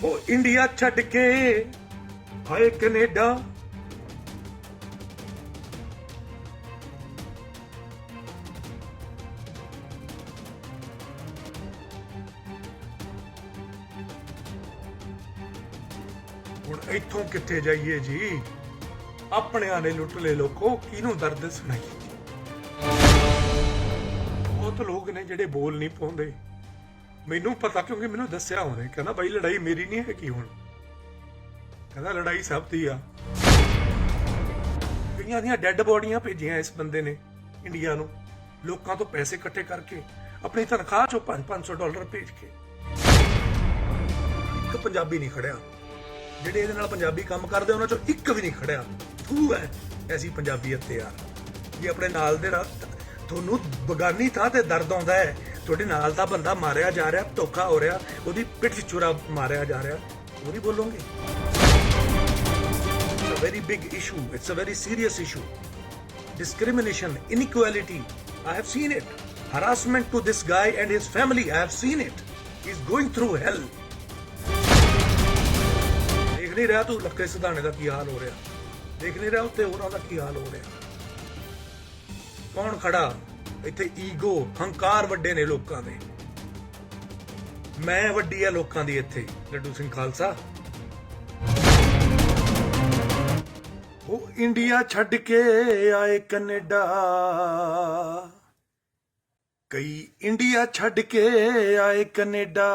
ਉਹ ਇੰਡੀਆ ਛੱਡ ਕੇ ਹਾਏ ਕੈਨੇਡਾ। ਹੁਣ ਇੱਥੋਂ ਕਿੱਥੇ ਜਾਈਏ ਜੀ, ਆਪਣਿਆਂ ਨੇ ਲੁੱਟ ਲੈ ਲੋਕੋ, ਕਿਹਨੂੰ ਦਰਦ ਸੁਣਾਈਏ। ਬਹੁਤ ਲੋਕ ਨੇ ਜਿਹੜੇ ਬੋਲ ਨਹੀਂ ਪਾਉਂਦੇ, ਮੈਨੂੰ ਪਤਾ ਕਿਉਂਕਿ ਮੈਨੂੰ ਦੱਸਿਆ ਉਹਨੇ, ਕਹਿੰਦਾ ਬਾਈ ਲੜਾਈ ਮੇਰੀ ਨਹੀਂ ਹੈਗੀ, ਹੁਣ ਕਹਿੰਦਾ ਲੜਾਈ ਸਭ ਦੀ ਆ। ਕਈਆਂ ਦੀਆਂ ਡੈੱਡ ਬੋਡੀਆਂ ਭੇਜੀਆਂ ਇਸ ਬੰਦੇ ਨੇ ਇੰਡੀਆ ਨੂੰ, ਲੋਕਾਂ ਤੋਂ ਪੈਸੇ ਇਕੱਠੇ ਕਰਕੇ, ਆਪਣੀ ਤਨਖਾਹ ਚੋਂ $500 ਭੇਜ ਕੇ। ਇੱਕ ਪੰਜਾਬੀ ਨਹੀਂ ਖੜਿਆ, ਜਿਹੜੇ ਇਹਦੇ ਨਾਲ ਪੰਜਾਬੀ ਕੰਮ ਕਰਦੇ ਉਹਨਾਂ ਚੋਂ ਇੱਕ ਵੀ ਨਹੀਂ ਖੜਿਆ। ਥੂ ਹੈ ਐਸੀ ਪੰਜਾਬੀਅਤ ਤੇ ਯਾਰ। ਜੇ ਆਪਣੇ ਨਾਲ ਦੇ ਤੁਹਾਨੂੰ ਬਗਾਨੀ ਥਾਂ ਤੇ ਦਰਦ ਆਉਂਦਾ ਹੈ, ਤੁਹਾਡੇ ਨਾਲ ਦਾ ਬੰਦਾ ਮਾਰਿਆ ਜਾ ਰਿਹਾ, ਧੋਖਾ ਹੋ ਰਿਹਾ, ਉਹਦੀ ਪਿੱਠ 'ਚ ਛੁਰਾ ਮਾਰਿਆ ਜਾ ਰਿਹਾ, ਉਹ ਨਹੀਂ ਬੋਲੋਗੇ? It's a very big issue. It's a very serious issue. Discrimination, inequality, I have seen it. Harassment to this guy and his family, I have seen it. He's going through hell. ਦੇਖ ਨਹੀਂ ਰਿਹਾ ਤੂੰ ਲੱਕੇ ਸਿਧਾਣੇ ਦਾ ਕੀ ਹਾਲ ਹੋ ਰਿਹਾ, ਦੇਖ ਨਹੀਂ ਰਿਹਾ ਉੱਤੇ ਉਹਨਾਂ ਦਾ ਕੀ ਹਾਲ ਹੋ ਰਿਹਾ। ਕੌਣ ਖੜਾ ਇੱਥੇ? ਈਗੋ, ਹੰਕਾਰ ਵੱਡੇ ਨੇ ਲੋਕਾਂ ਦੇ। ਮੈਂ ਵੱਡੀ ਆ ਲੋਕਾਂ ਦੀ ਇੱਥੇ। ਲੱਡੂ ਸਿੰਘ ਖਾਲਸਾ ਉਹ ਇੰਡੀਆ ਛੱਡ ਕੇ ਆਏ ਕੈਨੇਡਾ, ਕਈ ਇੰਡੀਆ ਛੱਡ ਕੇ ਆਏ ਕੈਨੇਡਾ,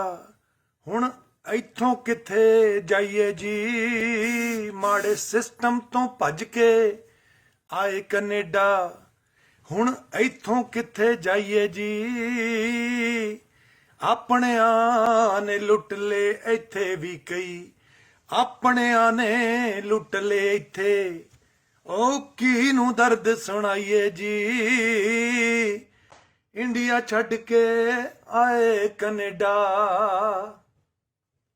ਹੁਣ ਇੱਥੋਂ ਕਿੱਥੇ ਜਾਈਏ ਜੀ, ਮਾੜੇ ਸਿਸਟਮ ਤੋਂ ਭੱਜ ਕੇ ਆਏ ਕੈਨੇਡਾ, ਹੁਣ ਇੱਥੋਂ ਕਿੱਥੇ ਜਾਈਏ ਜੀ, ਆਪਣਿਆਂ ਨੇ ਲੁੱਟ ਲਏ ਇੱਥੇ ਵੀ ਕਈ, ਆਪਣਿਆਂ ਨੇ ਲੁੱਟ ਲਏ ਇੱਥੇ, ਉਹ ਕਿਹਨੂੰ ਦਰਦ ਸੁਣਾਈਏ ਜੀ, ਇੰਡੀਆ ਛੱਡ ਕੇ ਆਏ ਕੈਨੇਡਾ।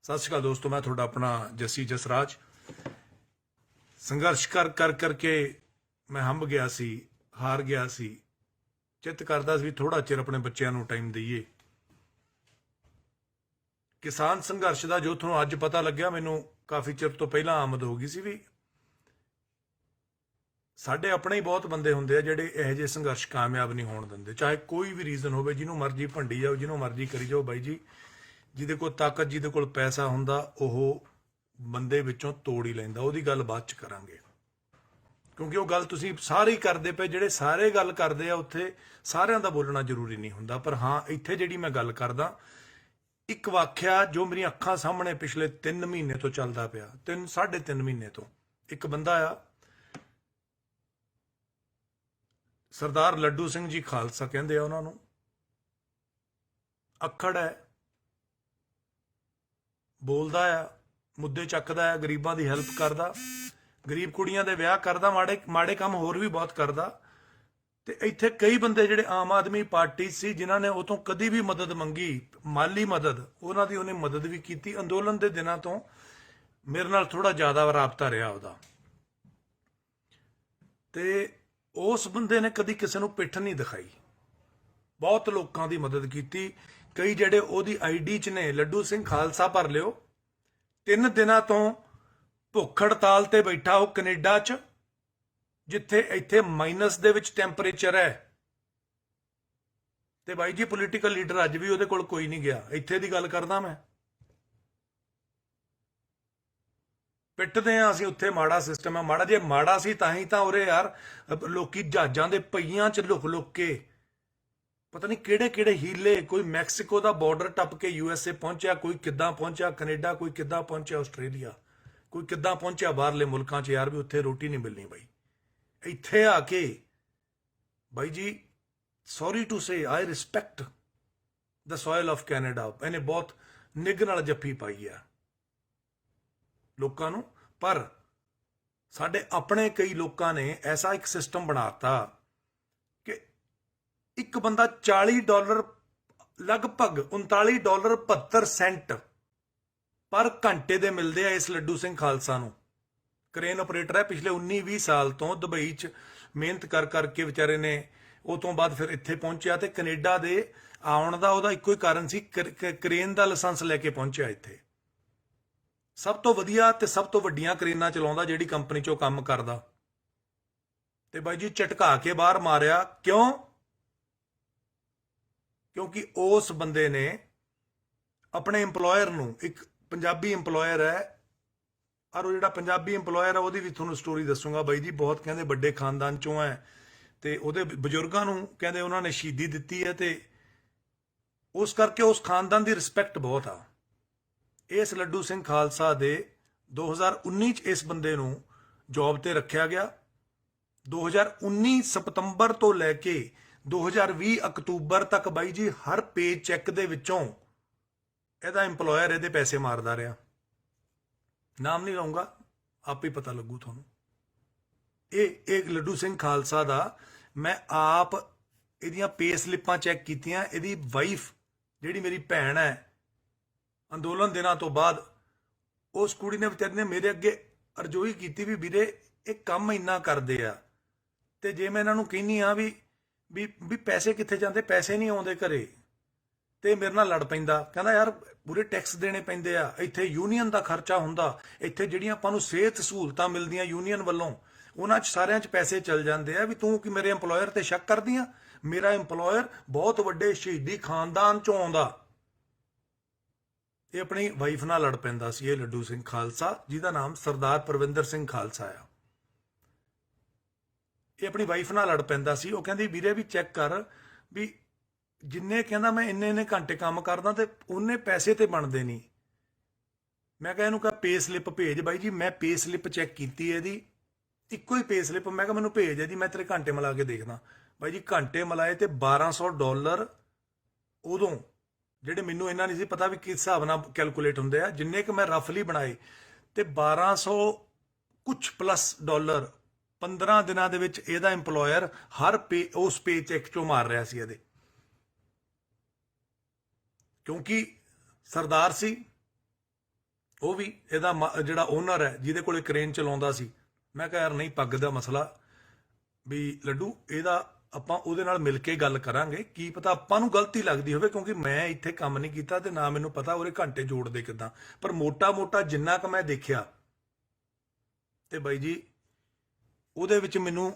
ਸਤਿ ਸ਼੍ਰੀ ਅਕਾਲ ਦੋਸਤੋ, ਮੈਂ ਤੁਹਾਡਾ ਆਪਣਾ ਜੱਸੀ ਜਸਰਾਜ। ਸੰਘਰਸ਼ ਕਰ ਕਰਕੇ ਮੈਂ ਹੰਭ ਗਿਆ ਸੀ, ਹਾਰ ਗਿਆ ਸੀ। ਚਿੱਤ ਕਰਦਾ ਸੀ ਵੀ ਥੋੜਾ ਚਿਰ ਆਪਣੇ ਬੱਚਿਆਂ ਨੂੰ ਟਾਈਮ ਦਈਏ। ਕਿਸਾਨ ਸੰਘਰਸ਼ ਦਾ ਜੋ ਤੁਹਾਨੂੰ ਅੱਜ ਪਤਾ ਲੱਗਿਆ, ਮੈਨੂੰ ਕਾਫੀ ਚਿਰ ਤੋਂ ਪਹਿਲਾਂ ਆਮਦ ਹੋ ਗਈ ਸੀ ਵੀ ਸਾਡੇ ਆਪਣੇ ਹੀ ਬਹੁਤ ਬੰਦੇ ਹੁੰਦੇ ਆ ਜਿਹੜੇ ਇਹੋ ਜਿਹੇ ਸੰਘਰਸ਼ ਕਾਮਯਾਬ ਨਹੀਂ ਹੋਣ ਦਿੰਦੇ, ਚਾਹੇ ਕੋਈ ਵੀ ਰੀਜ਼ਨ ਹੋਵੇ, ਜਿਹਨੂੰ ਮਰਜ਼ੀ ਭੰਡੀ ਜਾਓ, ਜਿਹਨੂੰ ਮਰਜ਼ੀ ਕਰੀ ਜਾਓ। ਬਾਈ ਜੀ, ਜਿਹਦੇ ਕੋਲ ਤਾਕਤ, ਜਿਹਦੇ ਕੋਲ ਪੈਸਾ ਹੁੰਦਾ, ਉਹ ਬੰਦੇ ਵਿੱਚੋਂ ਤੋੜ ਹੀ ਲੈਂਦਾ। ਉਹਦੀ ਗੱਲ ਬਾਅਦ ਚ ਕਰਾਂਗੇ, ਕਿਉਂਕਿ ਉਹ ਗੱਲ ਤੁਸੀਂ ਸਾਰੇ ਹੀ ਕਰਦੇ ਪਏ। ਜਿਹੜੇ ਸਾਰੇ ਗੱਲ ਕਰਦੇ ਆ ਉੱਥੇ ਸਾਰਿਆਂ ਦਾ ਬੋਲਣਾ ਜ਼ਰੂਰੀ ਨਹੀਂ ਹੁੰਦਾ, ਪਰ ਹਾਂ ਇੱਥੇ ਜਿਹੜੀ ਮੈਂ ਗੱਲ ਕਰਦਾ, ਇੱਕ ਵਾਕਿਆ ਜੋ ਮੇਰੀਆਂ ਅੱਖਾਂ ਸਾਹਮਣੇ ਪਿਛਲੇ 3 ਮਹੀਨੇ ਤੋਂ ਚੱਲਦਾ ਪਿਆ, 3.5 ਮਹੀਨੇ ਤੋਂ। ਇੱਕ ਬੰਦਾ ਆ ਸਰਦਾਰ ਲੱਡੂ ਸਿੰਘ ਜੀ ਖਾਲਸਾ ਕਹਿੰਦੇ ਆ ਉਹਨਾਂ ਨੂੰ, ਅੱਖੜ ਹੈ, ਬੋਲਦਾ ਆ, ਮੁੱਦੇ ਚੱਕਦਾ ਆ, ਗਰੀਬਾਂ ਦੀ ਹੈਲਪ ਕਰਦਾ, ਗਰੀਬ ਕੁੜੀਆਂ ਦੇ ਵਿਆਹ ਕਰਦਾ, ਮਾੜੇ ਕੰਮ ਹੋਰ ਵੀ ਬਹੁਤ ਕਰਦਾ। ਤੇ ਇੱਥੇ ਕਈ ਬੰਦੇ ਜਿਹੜੇ ਆਮ ਆਦਮੀ ਪਾਰਟੀ ਸੀ, ਜਿਨ੍ਹਾਂ ਨੇ ਉਹ ਤੋਂ ਕਦੀ ਵੀ ਮਦਦ ਮੰਗੀ, ਮਾਲੀ ਮਦਦ, ਉਹਨਾਂ ਦੀ ਉਹਨੇ ਮਦਦ ਵੀ ਕੀਤੀ। ਅੰਦੋਲਨ ਦੇ ਦਿਨਾਂ ਤੋਂ ਮੇਰੇ ਨਾਲ ਥੋੜਾ ਜ਼ਿਆਦਾ ਰਾਬਤਾ ਰਿਹਾ ਉਹਦਾ, ਤੇ ਉਸ ਬੰਦੇ ਨੇ ਕਦੀ ਕਿਸੇ ਨੂੰ ਪਿੱਠ ਨਹੀਂ ਦਿਖਾਈ, ਬਹੁਤ ਲੋਕਾਂ ਦੀ ਮਦਦ ਕੀਤੀ। ਕਈ ਜਿਹੜੇ ਉਹਦੀ ਆਈਡੀ 'ਚ ਨੇ, ਲੱਡੂ ਸਿੰਘ ਖਾਲਸਾ ਭਰ ਲਿਓ, 3 ਦਿਨਾਂ ਤੋਂ ਭੁੱਖ ਹੜਤਾਲ ਤੇ ਬੈਠਾ ਉਹ ਕੈਨੇਡਾ 'ਚ, ਜਿੱਥੇ ਇੱਥੇ ਮਾਈਨਸ ਦੇ ਵਿੱਚ ਟੈਂਪਰੇਚਰ ਹੈ। ਤੇ ਬਾਈ ਜੀ, ਪੋਲੀਟੀਕਲ ਲੀਡਰ ਅੱਜ ਵੀ ਉਹਦੇ ਕੋਲ ਕੋਈ ਨਹੀਂ ਗਿਆ। ਇੱਥੇ ਦੀ ਗੱਲ ਕਰਦਾ ਮੈਂ, ਪਿੱਟਦੇ ਆ ਅਸੀਂ ਉੱਥੇ, ਮਾੜਾ ਸਿਸਟਮ ਹੈ। ਮਾੜਾ ਜੇ ਮਾੜਾ ਸੀ ਤਾਂ ਹੀ ਤਾਂ ਉਰੇ ਯਾਰ ਲੋਕੀ ਜਹਾਜ਼ਾਂ ਦੇ ਪਹੀਆਂ 'ਚ ਲੁਕ ਕੇ ਪਤਾ ਨਹੀਂ ਕਿਹੜੇ ਕਿਹੜੇ ਹੀਲੇ, ਕੋਈ ਮੈਕਸੀਕੋ ਦਾ ਬਾਰਡਰ ਟੱਪ ਕੇ USA ਪਹੁੰਚਿਆ, ਕੋਈ ਕਿੱਦਾਂ ਪਹੁੰਚਿਆ ਕੈਨੇਡਾ, ਕੋਈ ਕਿੱਦਾਂ ਪਹੁੰਚਿਆ ਆਸਟ੍ਰੇਲੀਆ, ਕੋਈ ਕਿੱਦਾਂ ਪਹੁੰਚਿਆ ਬਾਹਰਲੇ ਮੁਲਕਾਂ 'ਚ ਯਾਰ, ਵੀ ਉੱਥੇ ਰੋਟੀ ਨਹੀਂ ਮਿਲਣੀ। ਬਾਈ ਇੱਥੇ ਆ ਕੇ, ਬਾਈ ਜੀ sorry to say, I respect the soil of Canada. ਇਹਨੇ ਬਹੁਤ ਨਿੱਘ ਨਾਲ ਜੱਫੀ ਪਾਈ ਆ ਲੋਕਾਂ ਨੂੰ, ਪਰ ਸਾਡੇ ਆਪਣੇ ਕਈ ਲੋਕਾਂ ਨੇ ਐਸਾ ਇੱਕ ਸਿਸਟਮ ਬਣਾਤਾ ਕਿ ਇੱਕ ਬੰਦਾ $40, ਲਗਭਗ $39.72 ਪਰ ਘੰਟੇ ਦੇ ਮਿਲਦੇ ਆ ਇਸ ਲੱਡੂ ਸਿੰਘ ਖਾਲਸਾ ਨੂੰ। ਕ੍ਰੇਨ ਆਪਰੇਟਰ ਹੈ, ਪਿਛਲੇ 19-20 ਸਾਲ ਤੋਂ ਦੁਬਈ 'ਚ ਮਿਹਨਤ ਕਰਕੇ ਵਿਚਾਰੇ ਨੇ, ਉਹ ਤੋਂ ਬਾਅਦ ਫਿਰ ਇੱਥੇ ਪਹੁੰਚਿਆ। ਤੇ ਕੈਨੇਡਾ ਦੇ ਆਉਣ ਦਾ ਉਹਦਾ ਇੱਕੋ ਹੀ ਕਾਰਨ ਸੀ, ਕ੍ਰੇਨ ਦਾ ਲਾਇਸੈਂਸ ਲੈ ਕੇ ਪਹੁੰਚਿਆ ਇੱਥੇ। ਸਭ ਤੋਂ ਵਧੀਆ ਤੇ ਸਭ ਤੋਂ ਵੱਡੀਆਂ ਕਰੇਨਾਂ ਚਲਾਉਂਦਾ ਜਿਹੜੀ ਕੰਪਨੀ 'ਚੋਂ ਕੰਮ ਕਰਦਾ। ਤੇ ਬਾਈ ਜੀ ਝਟਕਾ ਕੇ ਬਾਹਰ ਮਾਰਿਆ। ਕਿਉਂ? ਕਿਉਂਕਿ ਉਸ ਬੰਦੇ ਨੇ ਆਪਣੇ EMPLOYER ਨੂੰ, ਇੱਕ ਪੰਜਾਬੀ EMPLOYER ਹੈ, ਔਰ ਉਹ ਜਿਹੜਾ ਪੰਜਾਬੀ EMPLOYER ਹੈ ਉਹਦੀ ਵੀ ਤੁਹਾਨੂੰ ਸਟੋਰੀ ਦੱਸੂਗਾ ਬਾਈ ਜੀ। ਬਹੁਤ ਕਹਿੰਦੇ ਵੱਡੇ ਖਾਨਦਾਨ ਚੋਂ ਹੈ ਤੇ ਉਹਦੇ ਬਜ਼ੁਰਗਾਂ ਨੂੰ ਕਹਿੰਦੇ ਉਹਨਾਂ ਨੇ ਸ਼ਹੀਦੀ ਦਿੱਤੀ ਹੈ ਤੇ ਉਸ ਕਰਕੇ ਉਸ ਖਾਨਦਾਨ ਦੀ ਰਿਸਪੈਕਟ ਬਹੁਤ ਆ। ਇਸ ਲੱਡੂ ਸਿੰਘ ਖਾਲਸਾ ਦੇ 2019 ਚ ਇਸ ਬੰਦੇ ਨੂੰ ਜੌਬ ਤੇ ਰੱਖਿਆ ਗਿਆ। 2019 ਸਤੰਬਰ ਤੋਂ ਲੈ ਕੇ 2020 ਅਕਤੂਬਰ ਤੱਕ ਬਾਈ ਜੀ ਹਰ ਪੇ ਚੈੱਕ ਦੇ ਵਿੱਚੋਂ ਇਹਦਾ EMPLOYER ਇਹਦੇ ਪੈਸੇ ਮਾਰਦਾ ਰਿਹਾ। ਨਾਮ ਨਹੀਂ ਲਊਂਗਾ, ਆਪ ਹੀ ਪਤਾ ਲੱਗੂ ਤੁਹਾਨੂੰ। ਇਹ ਲੱਡੂ ਸਿੰਘ ਖਾਲਸਾ ਦਾ ਮੈਂ ਆਪ ਇਹਦੀਆਂ ਪੇ ਸਲਿੱਪਾਂ ਚੈੱਕ ਕੀਤੀਆਂ। ਇਹਦੀ ਵਾਈਫ ਜਿਹੜੀ ਮੇਰੀ ਭੈਣ ਹੈ, ਅੰਦੋਲਨ ਦਿਨਾਂ ਤੋਂ ਬਾਅਦ ਉਸ ਕੁੜੀ ਨੇ ਵਿਚਾਰੀ ਨੇ ਮੇਰੇ ਅੱਗੇ ਅਰਜ਼ੋਈ ਕੀਤੀ ਵੀ ਵੀਰੇ ਇਹ ਕੰਮ ਇੰਨਾ ਕਰਦੇ ਆ ਤੇ ਜੇ ਮੈਂ ਇਹਨਾਂ ਨੂੰ ਕਹਿੰਦੀ ਆ ਵੀ ਪੈਸੇ ਕਿੱਥੇ ਜਾਂਦੇ, ਪੈਸੇ ਨਹੀਂ ਆਉਂਦੇ ਘਰੇ, ਤੇ ਮੇਰੇ ਨਾਲ ਲੜ ਪੈਂਦਾ। ਕਹਿੰਦਾ ਯਾਰ ਪੂਰੇ ਟੈਕਸ ਦੇਣੇ ਪੈਂਦੇ ਆ, ਇੱਥੇ ਯੂਨੀਅਨ ਦਾ ਖਰਚਾ ਹੁੰਦਾ, ਇੱਥੇ ਜਿਹੜੀਆਂ ਆਪਾਂ ਨੂੰ ਸਿਹਤ ਸਹੂਲਤਾਂ ਮਿਲਦੀਆਂ ਯੂਨੀਅਨ ਵੱਲੋਂ ਉਹਨਾਂ 'ਚ ਸਾਰਿਆਂ 'ਚ ਪੈਸੇ ਚਲ ਜਾਂਦੇ ਆ। ਵੀ ਤੂੰ ਕਿ ਮੇਰੇ EMPLOYER ਤੇ ਸ਼ੱਕ ਕਰਦੀ ਆ? ਮੇਰਾ EMPLOYER ਬਹੁਤ ਵੱਡੇ ਸ਼ਹੀਦੀ ਖਾਨਦਾਨ ਚੋਂ ਆਉਂਦਾ। ਇਹ ਆਪਣੀ ਵਾਈਫ ਨਾਲ ਲੜ ਪੈਂਦਾ ਸੀ ਇਹ ਲੱਡੂ ਸਿੰਘ ਖਾਲਸਾ, ਜਿਹਦਾ ਨਾਮ ਸਰਦਾਰ ਪਰਵਿੰਦਰ ਸਿੰਘ ਖਾਲਸਾ ਆ। ਇਹ ਆਪਣੀ ਵਾਈਫ ਨਾਲ ਲੜ ਪੈਂਦਾ ਸੀ। ਉਹ ਕਹਿੰਦੀ ਵੀਰੇ ਵੀ ਚੈੱਕ ਕਰ ਵੀ ਜਿੰਨੇ ਕਹਿੰਦਾ ਮੈਂ ਇੰਨੇ ਘੰਟੇ ਕੰਮ ਕਰਦਾ ਤੇ ਉਹਨੇ ਪੈਸੇ ਤੇ ਬਣਦੇ ਨਹੀਂ। ਮੈਂ ਕਿਹਾ ਇਹਨੂੰ ਕਹਾ ਪੇ ਸਲਿੱਪ ਭੇਜ। ਬਾਈ ਜੀ ਮੈਂ ਪੇ ਸਲਿੱਪ ਚੈੱਕ ਕੀਤੀ ਇਹਦੀ, ਇੱਕੋ ਹੀ ਪੇ ਸਲਿੱਪ। ਮੈਂ ਕਿਹਾ ਮੈਨੂੰ ਭੇਜ ਇਹਦੀ, ਮੈਂ ਤੇਰੇ ਘੰਟੇ ਮਿਲਾ ਕੇ ਦੇਖਦਾ। ਬਾਈ ਜੀ ਘੰਟੇ ਮਿਲਾਏ ਤੇ $1200 ਉਦੋਂ, ਜਿਹੜੇ ਮੈਨੂੰ ਇਹਨਾਂ ਨਹੀਂ ਸੀ ਪਤਾ ਵੀ ਕਿਸ ਹਿਸਾਬ ਨਾਲ ਕੈਲਕੂਲੇਟ ਹੁੰਦੇ ਆ, ਜਿੰਨੇ ਕਿ ਮੈਂ ਰਫਲੀ ਬਣਾਏ ਤੇ 1200 ਕੁਛ ਪਲੱਸ ਡਾਲਰ 15 ਦਿਨਾਂ ਦੇ ਵਿੱਚ ਇਹਦਾ EMPLOYER ਹਰ ਪੇ ਉਸ ਪੇ ਚੈੱਕ ਚੋਂ ਮਾਰ ਰਿਹਾ ਸੀ ਇਹਦੇ। ਕਿਉਂਕਿ ਸਰਦਾਰ ਸੀ ਉਹ ਵੀ, ਇਹਦਾ ਜਿਹੜਾ ਓਨਰ ਹੈ ਜਿਹਦੇ ਕੋਲੇ ਕ੍ਰੇਨ ਚਲਾਉਂਦਾ ਸੀ। ਮੈਂ ਕਿਹਾ ਯਾਰ ਨਹੀਂ, ਪੱਗ ਦਾ ਮਸਲਾ ਵੀ ਲੱਡੂ ਇਹਦਾ ਆਪਾਂ ਉਹਦੇ ਨਾਲ ਮਿਲ ਕੇ ਗੱਲ ਕਰਾਂਗੇ, ਕੀ ਪਤਾ ਆਪਾਂ ਨੂੰ ਗਲਤੀ ਲੱਗਦੀ ਹੋਵੇ, ਕਿਉਂਕਿ ਮੈਂ ਇੱਥੇ ਕੰਮ ਨਹੀਂ ਕੀਤਾ ਤੇ ਨਾ ਮੈਨੂੰ ਪਤਾ ਉਹਦੇ ਘੰਟੇ ਜੋੜਦੇ ਕਿੱਦਾਂ। ਪਰ ਮੋਟਾ ਜਿੰਨਾ ਕੁ ਮੈਂ ਦੇਖਿਆ ਤੇ ਬਾਈ ਜੀ ਉਹਦੇ ਵਿੱਚ ਮੈਨੂੰ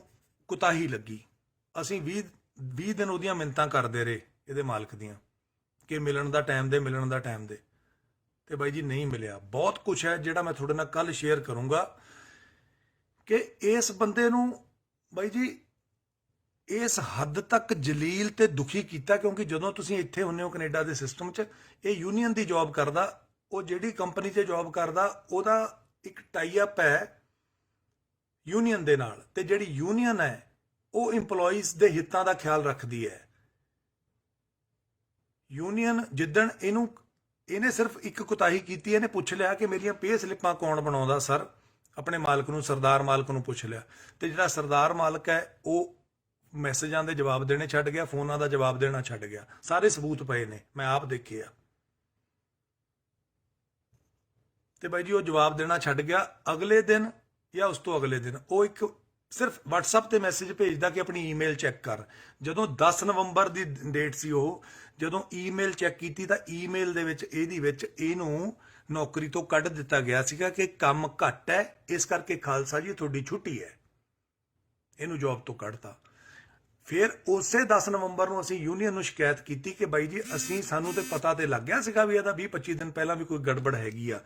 ਕੁਤਾਹੀ ਲੱਗੀ। ਅਸੀਂ 20 ਦਿਨ ਉਹਦੀਆਂ ਮਿੰਨਤਾਂ ਕਰਦੇ ਰਹੇ ਇਹਦੇ ਮਾਲਕ ਦੀਆਂ ਕਿ ਮਿਲਣ ਦਾ ਟਾਈਮ ਦੇ ਤੇ ਬਾਈ ਜੀ ਨਹੀਂ ਮਿਲਿਆ। ਬਹੁਤ ਕੁਝ ਹੈ ਜਿਹੜਾ ਮੈਂ ਤੁਹਾਡੇ ਨਾਲ ਕੱਲ ਸ਼ੇਅਰ ਕਰੂੰਗਾ ਕਿ ਇਸ ਬੰਦੇ ਨੂੰ ਬਾਈ ਜੀ ਇਸ ਹੱਦ ਤੱਕ ਜਲੀਲ ਤੇ ਦੁਖੀ ਕੀਤਾ। ਕਿਉਂਕਿ ਜਦੋਂ ਤੁਸੀਂ ਇੱਥੇ ਹੁੰਦੇ ਹੋ ਕੈਨੇਡਾ ਦੇ ਸਿਸਟਮ 'ਚ, ਇਹ ਯੂਨੀਅਨ ਦੀ ਜੌਬ ਕਰਦਾ, ਉਹ ਜਿਹੜੀ ਕੰਪਨੀ 'ਚ ਜੌਬ ਕਰਦਾ ਉਹਦਾ ਇੱਕ ਟਾਈ ਅਪ ਹੈ ਯੂਨੀਅਨ ਦੇ ਨਾਲ, ਤੇ ਜਿਹੜੀ ਯੂਨੀਅਨ ਹੈ ਉਹ EMPLOYEES ਦੇ ਹਿੱਤਾਂ ਦਾ ਖਿਆਲ ਰੱਖਦੀ ਹੈ। ਯੂਨੀਅਨ ਜਿੱਦਣ ਇਹਨੇ ਸਿਰਫ ਇੱਕ ਕੁਤਾਹੀ ਕੀਤੀ, ਇਹਨੇ ਪੁੱਛ ਲਿਆ ਕਿ ਮੇਰੀਆਂ ਪੇ ਸਲਿੱਪਾਂ ਕੌਣ ਬਣਾਉਂਦਾ ਸਰ, ਆਪਣੇ ਮਾਲਕ ਨੂੰ, ਸਰਦਾਰ ਮਾਲਕ ਨੂੰ ਪੁੱਛ ਲਿਆ। ਤੇ ਜਿਹੜਾ ਸਰਦਾਰ ਮਾਲਕ ਹੈ ਉਹ ਮੈਸੇਜਾਂ ਦੇ ਜਵਾਬ ਦੇਣੇ ਛੱਡ ਗਿਆ, ਫੋਨਾਂ ਦਾ ਜਵਾਬ ਦੇਣਾ ਛੱਡ ਗਿਆ। ਸਾਰੇ ਸਬੂਤ ਪਏ ਨੇ, ਮੈਂ ਆਪ ਦੇਖੇ ਆ। ਤੇ ਬਾਈ ਜੀ ਉਹ ਜਵਾਬ ਦੇਣਾ ਛੱਡ ਗਿਆ। ਅਗਲੇ ਦਿਨ ਜਾਂ ਉਸ ਤੋਂ ਅਗਲੇ ਦਿਨ ਉਹ ਇੱਕ ਸਿਰਫ WhatsApp ਤੇ ਮੈਸੇਜ ਭੇਜਦਾ ਕਿ ਆਪਣੀ ਈਮੇਲ ਚੈੱਕ ਕਰ। ਜਦੋਂ 10 ਨਵੰਬਰ ਦੀ ਡੇਟ ਸੀ, ਉਹ ਜਦੋਂ ਈਮੇਲ ਚੈੱਕ ਕੀਤੀ ਤਾਂ ਈਮੇਲ ਦੇ ਵਿੱਚ ਇਹਨੂੰ ਨੌਕਰੀ ਤੋਂ ਕੱਢ ਦਿੱਤਾ ਗਿਆ ਸੀਗਾ ਕਿ ਕੰਮ ਘੱਟ ਹੈ, ਇਸ ਕਰਕੇ ਖਾਲਸਾ ਜੀ ਤੁਹਾਡੀ ਛੁੱਟੀ ਹੈ। ਇਹਨੂੰ ਜੌਬ ਤੋਂ ਕੱਢਤਾ। ਫਿਰ ਉਸੇ 10 ਨਵੰਬਰ ਨੂੰ ਅਸੀਂ ਯੂਨੀਅਨ ਨੂੰ ਸ਼ਿਕਾਇਤ ਕੀਤੀ ਕਿ ਬਾਈ ਜੀ ਸਾਨੂੰ ਤੇ ਪਤਾ ਤੇ ਲੱਗ ਗਿਆ ਸੀਗਾ ਵੀ ਇਹਦਾ 20-25 ਦਿਨ ਪਹਿਲਾਂ ਵੀ ਕੋਈ ਗੜਬੜ ਹੈਗੀ ਆ,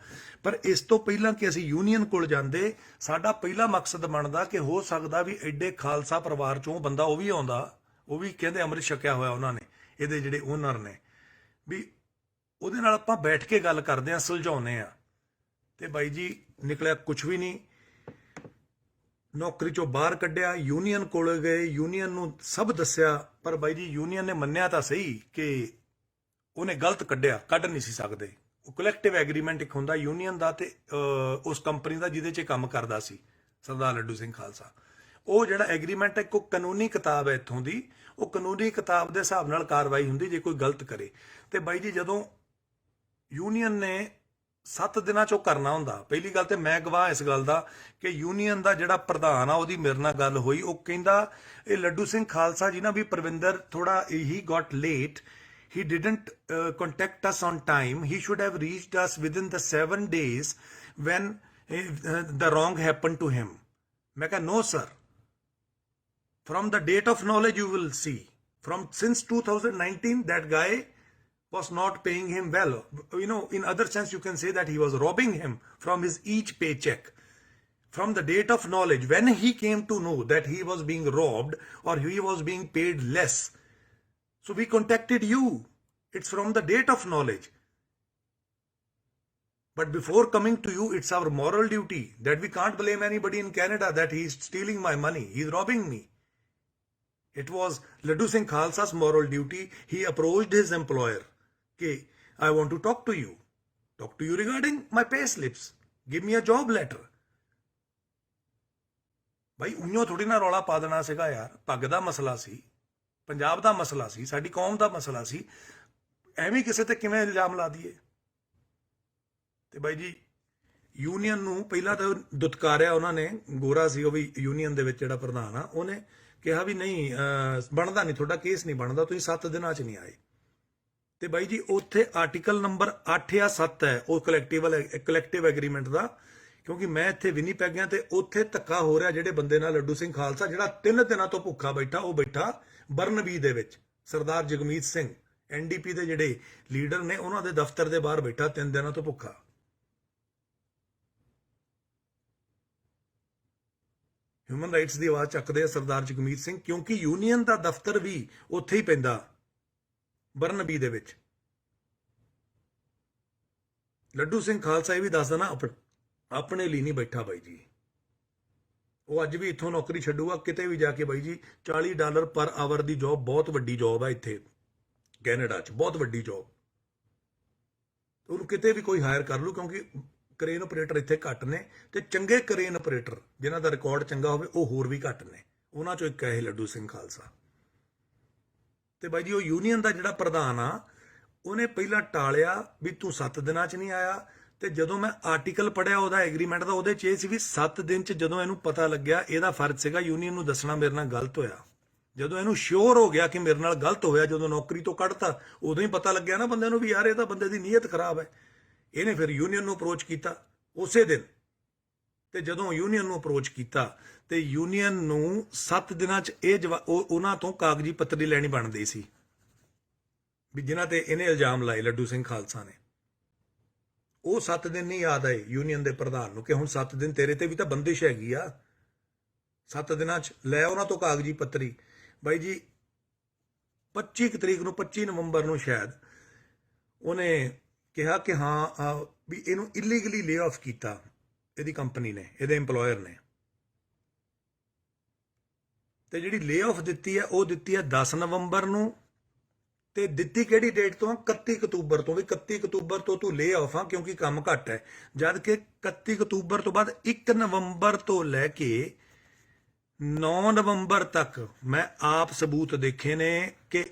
ਪਰ ਇਸ ਤੋਂ ਪਹਿਲਾਂ ਕਿ ਅਸੀਂ ਯੂਨੀਅਨ ਕੋਲ ਜਾਂਦੇ, ਸਾਡਾ ਪਹਿਲਾ ਮਕਸਦ ਬਣਦਾ ਕਿ ਹੋ ਸਕਦਾ ਵੀ ਐਡੇ ਖਾਲਸਾ ਪਰਿਵਾਰ ਚੋਂ ਬੰਦਾ ਉਹ ਵੀ ਆਉਂਦਾ, ਉਹ ਵੀ ਕਹਿੰਦੇ ਅੰਮ੍ਰਿਤ ਛਕਿਆ ਹੋਇਆ ਉਹਨਾਂ ਨੇ, ਇਹਦੇ ਜਿਹੜੇ ਓਨਰ ਨੇ, ਵੀ ਉਹਦੇ ਨਾਲ ਆਪਾਂ ਬੈਠ ਕੇ ਗੱਲ ਕਰਦੇ ਆ, ਸੁਲਝਾਉਂਦੇ ਆ। ਤੇ ਬਾਈ ਜੀ ਨਿਕਲਿਆ ਕੁਝ ਵੀ ਨਹੀਂ। ਨੌਕਰੀ ਚੋਂ ਬਾਹਰ ਕੱਢਿਆ, ਯੂਨੀਅਨ ਕੋਲ ਗਏ, ਯੂਨੀਅਨ ਨੂੰ ਸਭ ਦੱਸਿਆ, ਪਰ ਬਾਈ ਜੀ ਯੂਨੀਅਨ ਨੇ ਮੰਨਿਆ ਤਾਂ ਸਹੀ ਕਿ ਉਹਨੇ ਗਲਤ ਕੱਢ ਨਹੀਂ ਸੀ ਸਕਦੇ। ਉਹ ਕਲੈਕਟਿਵ ਐਗਰੀਮੈਂਟ ਇੱਕ ਹੁੰਦਾ ਯੂਨੀਅਨ ਦਾ ਤੇ ਉਸ ਕੰਪਨੀ ਦਾ ਜਿਹਦੇ 'ਚ ਕੰਮ ਕਰਦਾ ਸੀ ਸਰਦਾਰ ਲੱਡੂ ਸਿੰਘ ਖਾਲਸਾ। ਉਹ ਜਿਹੜਾ ਐਗਰੀਮੈਂਟ ਹੈ ਇੱਕ ਕਾਨੂੰਨੀ ਕਿਤਾਬ ਹੈ ਇੱਥੋਂ ਦੀ, ਉਹ ਕਾਨੂੰਨੀ ਕਿਤਾਬ ਦੇ ਹਿਸਾਬ ਨਾਲ ਕਾਰਵਾਈ ਹੁੰਦੀ ਜੇ ਕੋਈ ਗਲਤ ਕਰੇ। ਤੇ ਬਾਈ ਜੀ ਜਦੋਂ ਯੂਨੀਅਨ ਨੇ 7 ਦਿਨਾਂ ਚੋਂ ਕਰਨਾ ਹੁੰਦਾ, ਪਹਿਲੀ ਗੱਲ ਤੇ ਮੈਂ ਗਵਾਹ ਇਸ ਗੱਲ ਦਾ ਕਿ ਯੂਨੀਅਨ ਦਾ ਜਿਹੜਾ ਪ੍ਰਧਾਨ ਆ ਉਹਦੀ ਮੇਰੇ ਨਾਲ ਗੱਲ ਹੋਈ, ਉਹ ਕਹਿੰਦਾ ਇਹ ਲੱਡੂ ਸਿੰਘ ਖਾਲਸਾ ਜੀ ਨਾ ਵੀ ਪਰਵਿੰਦਰ ਥੋੜਾ ਹੀ got late, he didn't contact us on time. He should have reached us within the 7 days when the wrong happened to him. मैं कहा, no sir, from the date of knowledge you will see, from since 2019 that guy was not paying him well. You know, in other sense you can say that he was robbing him from his each paycheck. From the date of knowledge, when he came to know that he was being robbed or he was being paid less, so we contacted you. It's from the date of knowledge. But before coming to you, it's our moral duty that we can't blame anybody in Canada that he is stealing my money, he's robbing me. It was Laddu Singh Khalsa's moral duty. He approached his employer. Okay, I want to talk to you. Talk to you regarding my pay slips. Give me a job letter. भाई उइयों थोड़ी ना रौला पा देना सीगा यार। पग दा मसला सी, पंजाब दा मसला सी, साडी कौम दा मसला सी, ਐਵੇਂ ਕਿਸੇ ਤੇ ਕਿਵੇਂ ਇਲਜ਼ਾਮ ਲਾ ਦਈਏ। ਤੇ ਬਾਈ ਜੀ ਯੂਨੀਅਨ ਨੂੰ ਪਹਿਲਾਂ ਤਾਂ ਦੁਤਕਾਰਿਆ ਉਹਨਾਂ ਨੇ, ਗੋਰਾ ਸੀ ਉਹ ਵੀ ਯੂਨੀਅਨ ਦੇ ਵਿੱਚ ਜਿਹੜਾ ਪ੍ਰਧਾਨ ਆ, ਉਹਨੇ ਕਿਹਾ ਵੀ ਨਹੀਂ ਬਣਦਾ ਨਹੀਂ, ਤੁਹਾਡਾ ਕੇਸ ਨਹੀਂ ਬਣਦਾ, ਤੁਸੀਂ 7 ਦਿਨਾਂ 'ਚ ਨਹੀਂ ਆਏ। ਤੇ ਬਾਈ ਜੀ ਉੱਥੇ ਆਰਟੀਕਲ ਨੰਬਰ 8 ਜਾਂ 7 ਹੈ ਉਹ ਕਲੈਕਟਿਵ ਐਗਰੀਮੈਂਟ ਦਾ, ਕਿਉਂਕਿ ਮੈਂ ਇੱਥੇ ਵਿਨੀਪੈਗ ਗਿਆ ਤੇ ਉੱਥੇ ਧੱਕਾ ਹੋ ਰਿਹਾ ਜਿਹੜੇ ਬੰਦੇ ਨਾਲ, ਲੱਡੂ ਸਿੰਘ ਖਾਲਸਾ ਜਿਹੜਾ 3 ਦਿਨਾਂ ਤੋਂ ਭੁੱਖਾ ਬੈਠਾ, ਉਹ ਬੈਠਾ ਬਰਨਬੀ ਦੇ ਵਿੱਚ। ਸਰਦਾਰ ਜਗਮੀਤ ਸਿੰਘ ਐਨਡੀਪੀ ਦੇ ਜਿਹੜੇ ਲੀਡਰ ਨੇ, ਉਹਨਾਂ ਦੇ ਦਫ਼ਤਰ ਦੇ ਬਾਹਰ ਬੈਠਾ 3 ਦਿਨਾਂ ਤੋਂ ਭੁੱਖਾ। ਹਿਊਮਨ ਰਾਈਟਸ ਦੀ ਆਵਾਜ਼ ਚੱਕਦੇ ਆ ਸਰਦਾਰ ਜਗਮੀਤ ਸਿੰਘ, ਕਿਉਂਕਿ ਯੂਨੀਅਨ ਦਾ ਦਫ਼ਤਰ ਵੀ ਉੱਥੇ ਹੀ ਪੈਂਦਾ ਬਰਨਬੀ ਦੇ ਵਿੱਚ। ਲੱਡੂ ਸਿੰਘ ਖਾਲਸਾ ਇਹ ਵੀ ਦੱਸਦਾ ਨਾ, ਆਪਣੇ ਲਈ ਨਹੀਂ ਬੈਠਾ ਬਾਈ ਜੀ, ਉਹ ਅੱਜ ਵੀ ਇੱਥੋਂ ਨੌਕਰੀ ਛੱਡੂਗਾ ਕਿਤੇ ਵੀ ਜਾ ਕੇ। ਬਾਈ ਜੀ $40 ਪਰ ਆਵਰ ਦੀ ਜੌਬ ਬਹੁਤ ਵੱਡੀ ਜੌਬ ਹੈ ਇੱਥੇ ਕੈਨੇਡਾ 'ਚ, ਬਹੁਤ ਵੱਡੀ ਜੌਬ। ਉਹਨੂੰ ਕਿਤੇ ਵੀ ਕੋਈ ਹਾਇਰ ਕਰ ਲੂ, ਕਿਉਂਕਿ ਕ੍ਰੇਨ ਆਪਰੇਟਰ ਇੱਥੇ ਘੱਟ ਨੇ, ਤੇ ਚੰਗੇ ਕ੍ਰੇਨ ਆਪਰੇਟਰ ਜਿਨ੍ਹਾਂ ਦਾ ਰਿਕਾਰਡ ਚੰਗਾ ਹੋਵੇ ਉਹ ਹੋਰ ਵੀ ਘੱਟ ਨੇ। ਉਹਨਾਂ 'ਚੋਂ ਇੱਕ ਹੈ ਲੱਡੂ ਸਿੰਘ ਖਾਲਸਾ। ਤੇ ਬਾਈ ਜੀ ਉਹ ਯੂਨੀਅਨ ਦਾ ਜਿਹੜਾ ਪ੍ਰਧਾਨ ਆ, ਉਹਨੇ ਪਹਿਲਾਂ ਟਾਲਿਆ ਵੀ ਤੂੰ 7 ਦਿਨਾਂ 'ਚ ਨਹੀਂ ਆਇਆ। ਤੇ ਜਦੋਂ ਮੈਂ ਆਰਟੀਕਲ ਪੜਿਆ ਉਹਦਾ ਐਗਰੀਮੈਂਟ ਦਾ, ਉਹਦੇ 'ਚ ਇਹ ਸੀ ਵੀ 7 ਦਿਨ 'ਚ ਜਦੋਂ ਇਹਨੂੰ ਪਤਾ ਲੱਗਿਆ ਇਹਦਾ ਫਰਜ਼ ਸੀਗਾ ਯੂਨੀਅਨ ਨੂੰ ਦੱਸਣਾ ਮੇਰੇ ਨਾਲ ਗਲਤ ਹੋਇਆ। ਜਦੋਂ ਇਹਨੂੰ ਸ਼ੋਰ ਹੋ ਗਿਆ ਕਿ ਮੇਰੇ ਨਾਲ ਗਲਤ ਹੋਇਆ, ਜਦੋਂ ਨੌਕਰੀ ਤੋਂ ਕੱਢਤਾ, ਉਦੋਂ ਹੀ ਪਤਾ ਲੱਗਿਆ ਨਾ ਬੰਦੇ ਨੂੰ ਵੀ ਯਾਰ ਇਹ ਤਾਂ ਬੰਦੇ ਦੀ ਨੀਅਤ ਖਰਾਬ ਹੈ। ਇਹਨੇ ਫਿਰ ਯੂਨੀਅਨ ਨੂੰ ਅਪਰੋਚ ਕੀਤਾ ਉਸੇ ਦਿਨ। ਤੇ ਜਦੋਂ ਯੂਨੀਅਨ ਨੂੰ ਅਪਰੋਚ ਕੀਤਾ ਤੇ ਯੂਨੀਅਨ ਨੂੰ 7 ਦਿਨਾਂ 'ਚ ਇਹ ਉਹਨਾਂ ਤੋਂ ਕਾਗਜ਼ੀ ਪੱਤਰੀ ਲੈਣੀ ਬਣਦੀ ਸੀ ਵੀ ਜਿਨ੍ਹਾਂ ਤੇ ਇਹਨੇ ਇਲਜ਼ਾਮ ਲਾਏ ਲੱਡੂ ਸਿੰਘ ਖਾਲਸਾ ਨੇ। ਉਹ 7 ਦਿਨ ਨਹੀਂ ਯਾਦ ਆਏ ਯੂਨੀਅਨ ਦੇ ਪ੍ਰਧਾਨ ਨੂੰ ਕਿ ਹੁਣ 7 ਦਿਨ ਤੇਰੇ ਤੇ ਵੀ ਤਾਂ ਬੰਦਿਸ਼ ਹੈਗੀ ਆ, 7 ਦਿਨਾਂ 'ਚ ਲੈ ਉਹਨਾਂ ਤੋਂ ਕਾਗਜ਼ੀ ਪੱਤਰੀ। ਬਾਈ ਜੀ 25 ਤਰੀਕ ਨੂੰ, 25 ਨਵੰਬਰ ਨੂੰ ਸ਼ਾਇਦ, ਉਹਨੇ ਕਿਹਾ ਕਿ ਹਾਂ ਵੀ ਇਹਨੂੰ ਇਲੀਗਲੀ ਲੇ ਆਫ ਕੀਤਾ ਇਹਦੀ ਕੰਪਨੀ ਨੇ, ਇਹਦੇ EMPLOYER ਨੇ। ਤੇ ਜਿਹੜੀ ਲੇ ਆਫ ਦਿੱਤੀ ਹੈ ਉਹ ਦਿੱਤੀ ਹੈ 10 ਨਵੰਬਰ ਨੂੰ। ਤੇ ਦਿੱਤੀ ਕਿਹੜੀ ਡੇਟ ਤੋਂ? 31 ਅਕਤੂਬਰ ਤੋਂ। ਵੀ 31 ਅਕਤੂਬਰ ਤੋਂ ਤੂੰ ਲੇ ਆਫ ਆ ਕਿਉਂਕਿ ਕੰਮ ਘੱਟ ਹੈ। ਜਦ ਕਿ 31 ਅਕਤੂਬਰ ਤੋਂ ਬਾਅਦ 1 ਨਵੰਬਰ ਤੋਂ ਲੈ ਕੇ 9 ਨਵੰਬਰ ਤੱਕ ਮੈਂ ਆਪ ਸਬੂਤ ਦੇਖੇ ਨੇ ਕਿ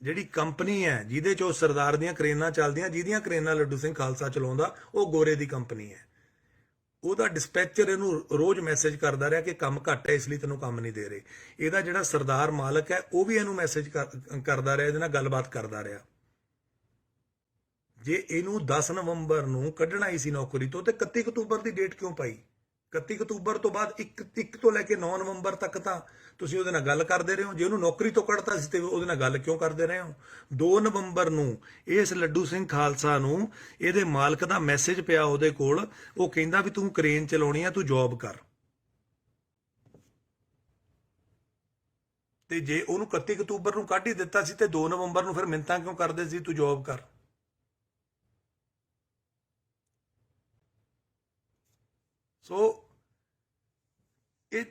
ਜਿਹੜੀ ਕੰਪਨੀ ਹੈ ਜਿਹਦੇ 'ਚ ਉਹ ਸਰਦਾਰ ਦੀਆਂ ਕਰੇਨਾਂ ਚੱਲਦੀਆਂ, ਜਿਹਦੀਆਂ ਕਰੇਨਾਂ ਲੱਡੂ ਸਿੰਘ ਖਾਲਸਾ ਚਲਾਉਂਦਾ, ਉਹ ਗੋਰੇ ਦੀ ਕੰਪਨੀ ਹੈ। ਉਹਦਾ ਡਿਸਪੈਚਰ ਇਹਨੂੰ ਰੋਜ਼ ਮੈਸੇਜ ਕਰਦਾ ਰਿਹਾ ਕਿ ਕੰਮ ਘੱਟ ਹੈ ਇਸ ਲਈ ਤੈਨੂੰ ਕੰਮ ਨਹੀਂ ਦੇ ਰਹੇ। ਇਹਦਾ ਜਿਹੜਾ ਸਰਦਾਰ ਮਾਲਕ ਹੈ ਉਹ ਵੀ ਇਹਨੂੰ ਮੈਸੇਜ ਕਰਦਾ ਰਿਹਾ, ਇਹਦੇ ਨਾਲ ਗੱਲਬਾਤ ਕਰਦਾ ਰਿਹਾ। ਜੇ ਇਹਨੂੰ 10 ਨਵੰਬਰ ਨੂੰ ਕੱਢਣਾ ਹੀ ਸੀ ਨੌਕਰੀ ਤੋਂ, ਤੇ 31 ਅਕਤੂਬਰ ਦੀ ਡੇਟ ਕਿਉਂ ਪਾਈ? 31 ਅਕਤੂਬਰ ਤੋਂ ਬਾਅਦ 1 ਤੋਂ ਲੈ ਕੇ 9 ਨਵੰਬਰ ਤੱਕ ਤਾਂ ਤੁਸੀਂ ਉਹਦੇ ਨਾਲ ਗੱਲ ਕਰਦੇ ਰਹੇ ਹੋ। ਜੇ ਉਹਨੂੰ ਨੌਕਰੀ ਤੋਂ ਕੱਢਤਾ ਸੀ ਤੇ ਉਹਦੇ ਨਾਲ ਗੱਲ ਕਿਉਂ ਕਰਦੇ ਰਹੇ ਹੋ? 2 ਨਵੰਬਰ ਨੂੰ ਇਸ ਲੱਡੂ ਸਿੰਘ ਖਾਲਸਾ ਨੂੰ ਇਹਦੇ ਮਾਲਕ ਦਾ ਮੈਸੇਜ ਪਿਆ ਉਹਦੇ ਕੋਲ, ਉਹ ਕਹਿੰਦਾ ਵੀ ਤੂੰ ਕ੍ਰੇਨ ਚਲਾਉਣੀ ਆ, ਤੂੰ ਜੌਬ ਕਰ। ਤੇ ਜੇ ਉਹਨੂੰ 31 ਅਕਤੂਬਰ ਨੂੰ ਕੱਢ ਹੀ ਦਿੱਤਾ ਸੀ ਤੇ 2 ਨਵੰਬਰ ਨੂੰ ਫਿਰ ਮਿੰਨਤਾਂ ਕਿਉਂ ਕਰਦੇ ਸੀ ਤੂੰ ਜੌਬ ਕਰ? ਸੋ ਇਹ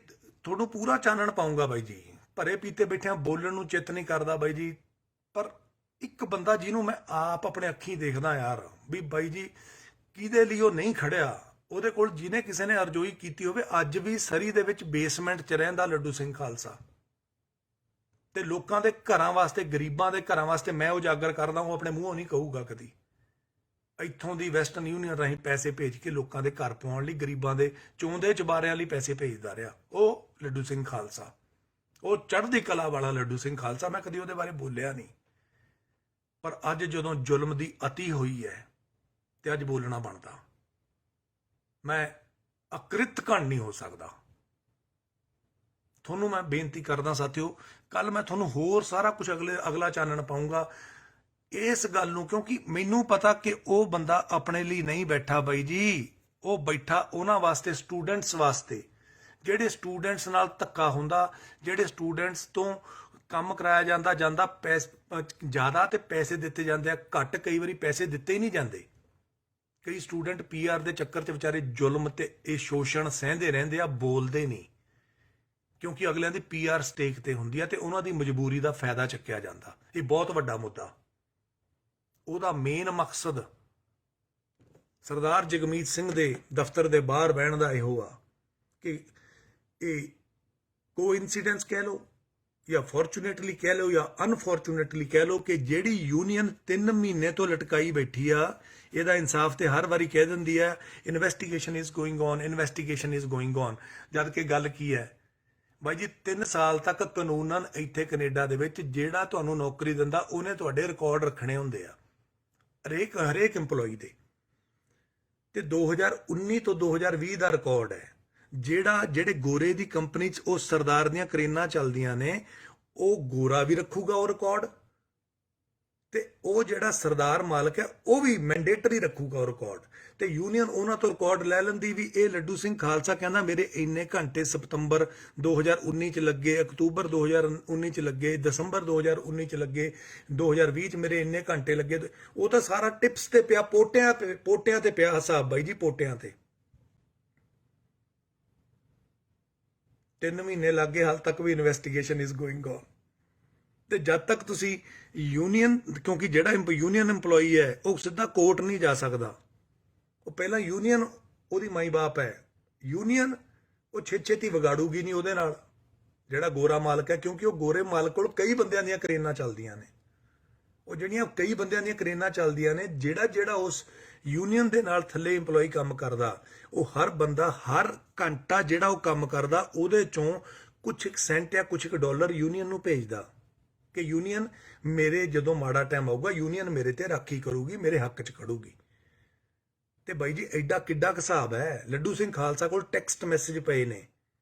ਤੁਹਾਨੂੰ ਪੂਰਾ ਚਾਨਣ ਪਾਉਂਗਾ ਬਾਈ ਜੀ। ਭਰੇ ਪੀਤੇ ਬੈਠਿਆਂ ਬੋਲਣ ਨੂੰ ਚਿੱਤ ਨਹੀਂ ਕਰਦਾ ਬਾਈ ਜੀ, ਪਰ ਇੱਕ ਬੰਦਾ ਜਿਹਨੂੰ ਮੈਂ ਆਪ ਆਪਣੇ ਅੱਖੀਂ ਦੇਖਦਾ ਯਾਰ ਵੀ ਬਾਈ ਜੀ ਕਿਹਦੇ ਲਈ ਉਹ ਨਹੀਂ ਖੜਿਆ, ਉਹਦੇ ਕੋਲ ਜਿਹਨੇ ਕਿਸੇ ਨੇ ਅਰਜ਼ੋਈ ਕੀਤੀ ਹੋਵੇ। ਅੱਜ ਵੀ ਸਰੀ ਦੇ ਵਿੱਚ ਬੇਸਮੈਂਟ 'ਚ ਰਹਿੰਦਾ ਲੱਡੂ ਸਿੰਘ ਖਾਲਸਾ, ਤੇ ਲੋਕਾਂ ਦੇ ਘਰਾਂ ਵਾਸਤੇ, ਗਰੀਬਾਂ ਦੇ ਘਰਾਂ ਵਾਸਤੇ ਮੈਂ ਉਜਾਗਰ ਕਰਦਾ, ਉਹ ਆਪਣੇ ਮੂੰਹੋਂ ਨਹੀਂ ਕਹੂਗਾ ਕਦੀ। ਇੱਥੋਂ ਦੀ ਵੈਸਟਰਨ ਯੂਨੀਅਨ ਰਾਹੀਂ ਪੈਸੇ ਭੇਜ ਕੇ ਲੋਕਾਂ ਦੇ ਘਰ ਪਾਉਣ ਲਈ, ਗਰੀਬਾਂ ਦੇ ਚੋਂਦੇ ਚਬਾਰਿਆਂ ਲਈ ਪੈਸੇ ਭੇਜਦਾ ਰਿਹਾ ਉਹ ਲੱਡੂ ਸਿੰਘ ਖਾਲਸਾ। ਉਹ ਚੜ੍ਹਦੀ ਕਲਾ ਵਾਲਾ ਲੱਡੂ ਸਿੰਘ ਖਾਲਸਾ। ਮੈਂ ਕਦੀ ਉਹਦੇ ਬਾਰੇ ਬੋਲਿਆ ਨਹੀਂ, ਪਰ ਅੱਜ ਜਦੋਂ ਜ਼ੁਲਮ ਦੀ ਅਤੀ ਹੋਈ ਹੈ ਤੇ ਅੱਜ ਬੋਲਣਾ ਬਣਦਾ। ਮੈਂ ਅਕ੍ਰਿਤ ਘਣ ਨਹੀਂ ਹੋ ਸਕਦਾ। ਤੁਹਾਨੂੰ ਮੈਂ ਬੇਨਤੀ ਕਰਦਾ ਸਾਥੀਓ, ਕੱਲ ਮੈਂ ਤੁਹਾਨੂੰ ਹੋਰ ਸਾਰਾ ਕੁਝ ਅਗਲਾ ਚਾਨਣ ਪਾਉਂਗਾ ਇਸ ਗੱਲ ਨੂੰ, ਕਿਉਂਕਿ ਮੈਨੂੰ ਪਤਾ ਕਿ ਉਹ ਬੰਦਾ ਆਪਣੇ ਲਈ ਨਹੀਂ ਬੈਠਾ ਬਾਈ ਜੀ, ਉਹ ਬੈਠਾ ਉਹਨਾਂ ਵਾਸਤੇ, ਸਟੂਡੈਂਟਸ ਵਾਸਤੇ, ਜਿਹੜੇ ਸਟੂਡੈਂਟਸ ਨਾਲ ਧੱਕਾ ਹੁੰਦਾ, ਜਿਹੜੇ ਸਟੂਡੈਂਟਸ ਤੋਂ ਕੰਮ ਕਰਾਇਆ ਜਾਂਦਾ ਜ਼ਿਆਦਾ ਤੇ ਪੈਸੇ ਦਿੱਤੇ ਜਾਂਦੇ ਆ ਘੱਟ, ਕਈ ਵਾਰੀ ਪੈਸੇ ਦਿੱਤੇ ਹੀ ਨਹੀਂ ਜਾਂਦੇ। ਕਈ ਸਟੂਡੈਂਟ ਪੀਆਰ ਦੇ ਚੱਕਰ 'ਚ ਵਿਚਾਰੇ ਜ਼ੁਲਮ ਤੇ ਇਹ ਸ਼ੋਸ਼ਣ ਸਹਿੰਦੇ ਰਹਿੰਦੇ ਆ, ਬੋਲਦੇ ਨਹੀਂ, ਕਿਉਂਕਿ ਅਗਲਿਆਂ ਦੀ ਪੀਆਰ ਸਟੇਕ ਤੇ ਹੁੰਦੀ ਆ ਤੇ ਉਹਨਾਂ ਦੀ ਮਜਬੂਰੀ ਦਾ ਫਾਇਦਾ ਚੱਕਿਆ ਜਾਂਦਾ। ਇਹ ਬਹੁਤ ਵੱਡਾ ਮੁੱਦਾ। ਉਹਦਾ ਮੇਨ ਮਕਸਦ ਸਰਦਾਰ ਜਗਮੀਤ ਸਿੰਘ ਦੇ ਦਫ਼ਤਰ ਦੇ ਬਾਹਰ ਬਹਿਣ ਦਾ ਇਹੋ ਆ ਕਿ ਇਹ ਕੋਇਨਸੀਡੈਂਸ ਕਹਿ ਲਓ ਜਾਂ ਫੋਰਚੂਨੇਟਲੀ ਕਹਿ ਲਓ ਜਾਂ ਅਨਫੋਰਚੂਨੇਟਲੀ ਕਹਿ ਲਓ ਕਿ ਜਿਹੜੀ ਯੂਨੀਅਨ 3 ਮਹੀਨੇ ਤੋਂ ਲਟਕਾਈ ਬੈਠੀ ਆ, ਇਹਦਾ ਇਨਸਾਫ ਤੇ ਹਰ ਵਾਰੀ ਕਹਿ ਦਿੰਦੀ ਆ investigation is going on, investigation is going on. ਜਦ ਕਿ ਗੱਲ ਕੀ ਹੈ ਬਾਈ ਜੀ, 3 ਸਾਲ ਤੱਕ ਕਾਨੂੰਨਨ ਇੱਥੇ ਕੈਨੇਡਾ ਦੇ ਵਿੱਚ ਜਿਹੜਾ ਤੁਹਾਨੂੰ ਨੌਕਰੀ ਦਿੰਦਾ ਉਹਨੇ ਤੁਹਾਡੇ ਰਿਕਾਰਡ ਰੱਖਣੇ ਹੁੰਦੇ ਆ ਹਰੇਕ EMPLOYEE ਦੇ। ਤੇ 2019 ਤੋਂ 2020 ਦਾ ਰਿਕਾਰਡ ਹੈ। ਜਿਹੜੇ ਗੋਰੇ ਦੀ ਕੰਪਨੀ 'ਚ ਉਹ ਸਰਦਾਰ ਦੀਆਂ ਕਰੇਨਾਂ ਚੱਲਦੀਆਂ ਨੇ, ਉਹ ਗੋਰਾ ਵੀ ਰੱਖੂਗਾ ਉਹ ਰਿਕਾਰਡ, ਤੇ ਉਹ ਜਿਹੜਾ ਸਰਦਾਰ ਮਾਲਕ ਹੈ ਉਹ ਵੀ ਮੈਂਡੇਟਰੀ ਰੱਖੂਗਾ ਉਹ ਰਿਕਾਰਡ। ਤੇ ਯੂਨੀਅਨ ਉਹਨਾਂ ਤੋਂ ਰਿਕਾਰਡ ਲੈ ਲੈਂਦੀ ਵੀ ਇਹ ਲੱਡੂ ਸਿੰਘ ਖਾਲਸਾ ਕਹਿੰਦਾ ਮੇਰੇ ਇੰਨੇ ਘੰਟੇ ਸਤੰਬਰ 2019 ਚ ਲੱਗੇ, ਅਕਤੂਬਰ 2019 ਚ ਲੱਗੇ, ਦਸੰਬਰ 2019 ਚ ਲੱਗੇ, 2020 ਚ ਮੇਰੇ ਇੰਨੇ ਘੰਟੇ ਲੱਗੇ। ਉਹ ਤਾਂ ਸਾਰਾ ਟਿਪਸ ਤੇ ਪਿਆ, ਪੋਟਿਆਂ ਤੇ ਪਿਆ ਹਿਸਾਬ ਬਾਈ ਜੀ, ਪੋਟਿਆਂ ਤੇ। 3 ਮਹੀਨੇ ਲੱਗੇ, ਹਾਲ ਤੱਕ ਵੀ ਇਨਵੈਸਟੀਗੇਸ਼ਨ ਇਜ਼ ਗੋਇੰਗ ਔਨ। ਤੇ ਜਦ ਤੱਕ ਤੁਸੀਂ ਯੂਨੀਅਨ, ਕਿਉਂਕਿ ਜਿਹੜਾ ਯੂਨੀਅਨ EMPLOYEE ਹੈ ਉਹ ਸਿੱਧਾ ਕੋਰਟ ਨਹੀਂ ਜਾ ਸਕਦਾ, ਉਹ ਪਹਿਲਾਂ ਯੂਨੀਅਨ ਉਹਦੀ ਮਾਈ ਬਾਪ ਹੈ। ਯੂਨੀਅਨ ਉਹ ਛੇਤੀ ਵਿਗਾੜੂਗੀ ਨਹੀਂ ਉਹਦੇ ਨਾਲ, ਜਿਹੜਾ ਗੋਰਾ ਮਾਲਕ ਹੈ, ਕਿਉਂਕਿ ਉਹ ਗੋਰੇ ਮਾਲਕ ਕੋਲ ਕਈ ਬੰਦਿਆਂ ਦੀਆਂ ਕਰੇਨਾਂ ਚੱਲਦੀਆਂ ਨੇ। ਉਹ ਜਿਹੜੀਆਂ ਕਈ ਬੰਦਿਆਂ ਦੀਆਂ ਕਰੇਨਾਂ ਚੱਲਦੀਆਂ ਨੇ, ਜਿਹੜਾ ਉਸ ਯੂਨੀਅਨ ਦੇ ਨਾਲ ਥੱਲੇ EMPLOYEE ਕੰਮ ਕਰਦਾ, ਉਹ ਹਰ ਬੰਦਾ ਹਰ ਘੰਟਾ ਜਿਹੜਾ ਉਹ ਕੰਮ ਕਰਦਾ ਉਹਦੇ ਚੋਂ ਕੁਝ ਸੈਂਟ ਜਾਂ ਕੁਝ ਡਾਲਰ ਯੂਨੀਅਨ ਨੂੰ ਭੇਜਦਾ ਕਿ ਯੂਨੀਅਨ ਮੇਰੇ ਜਦੋਂ ਮਾੜਾ ਟਾਈਮ ਆਊਗਾ ਯੂਨੀਅਨ ਮੇਰੇ ਤੇ ਰਾਖੀ ਕਰੂਗੀ, ਮੇਰੇ ਹੱਕ 'ਚ ਖੜੂਗੀ। ਤੇ ਬਾਈ ਜੀ ਐਡਾ ਕਿੱਡਾ ਹਿਸਾਬ ਹੈ। ਲੱਡੂ ਸਿੰਘ ਖਾਲਸਾ ਕੋਲ ਟੈਕਸਟ ਮੈਸੇਜ ਪਏ ਨੇ,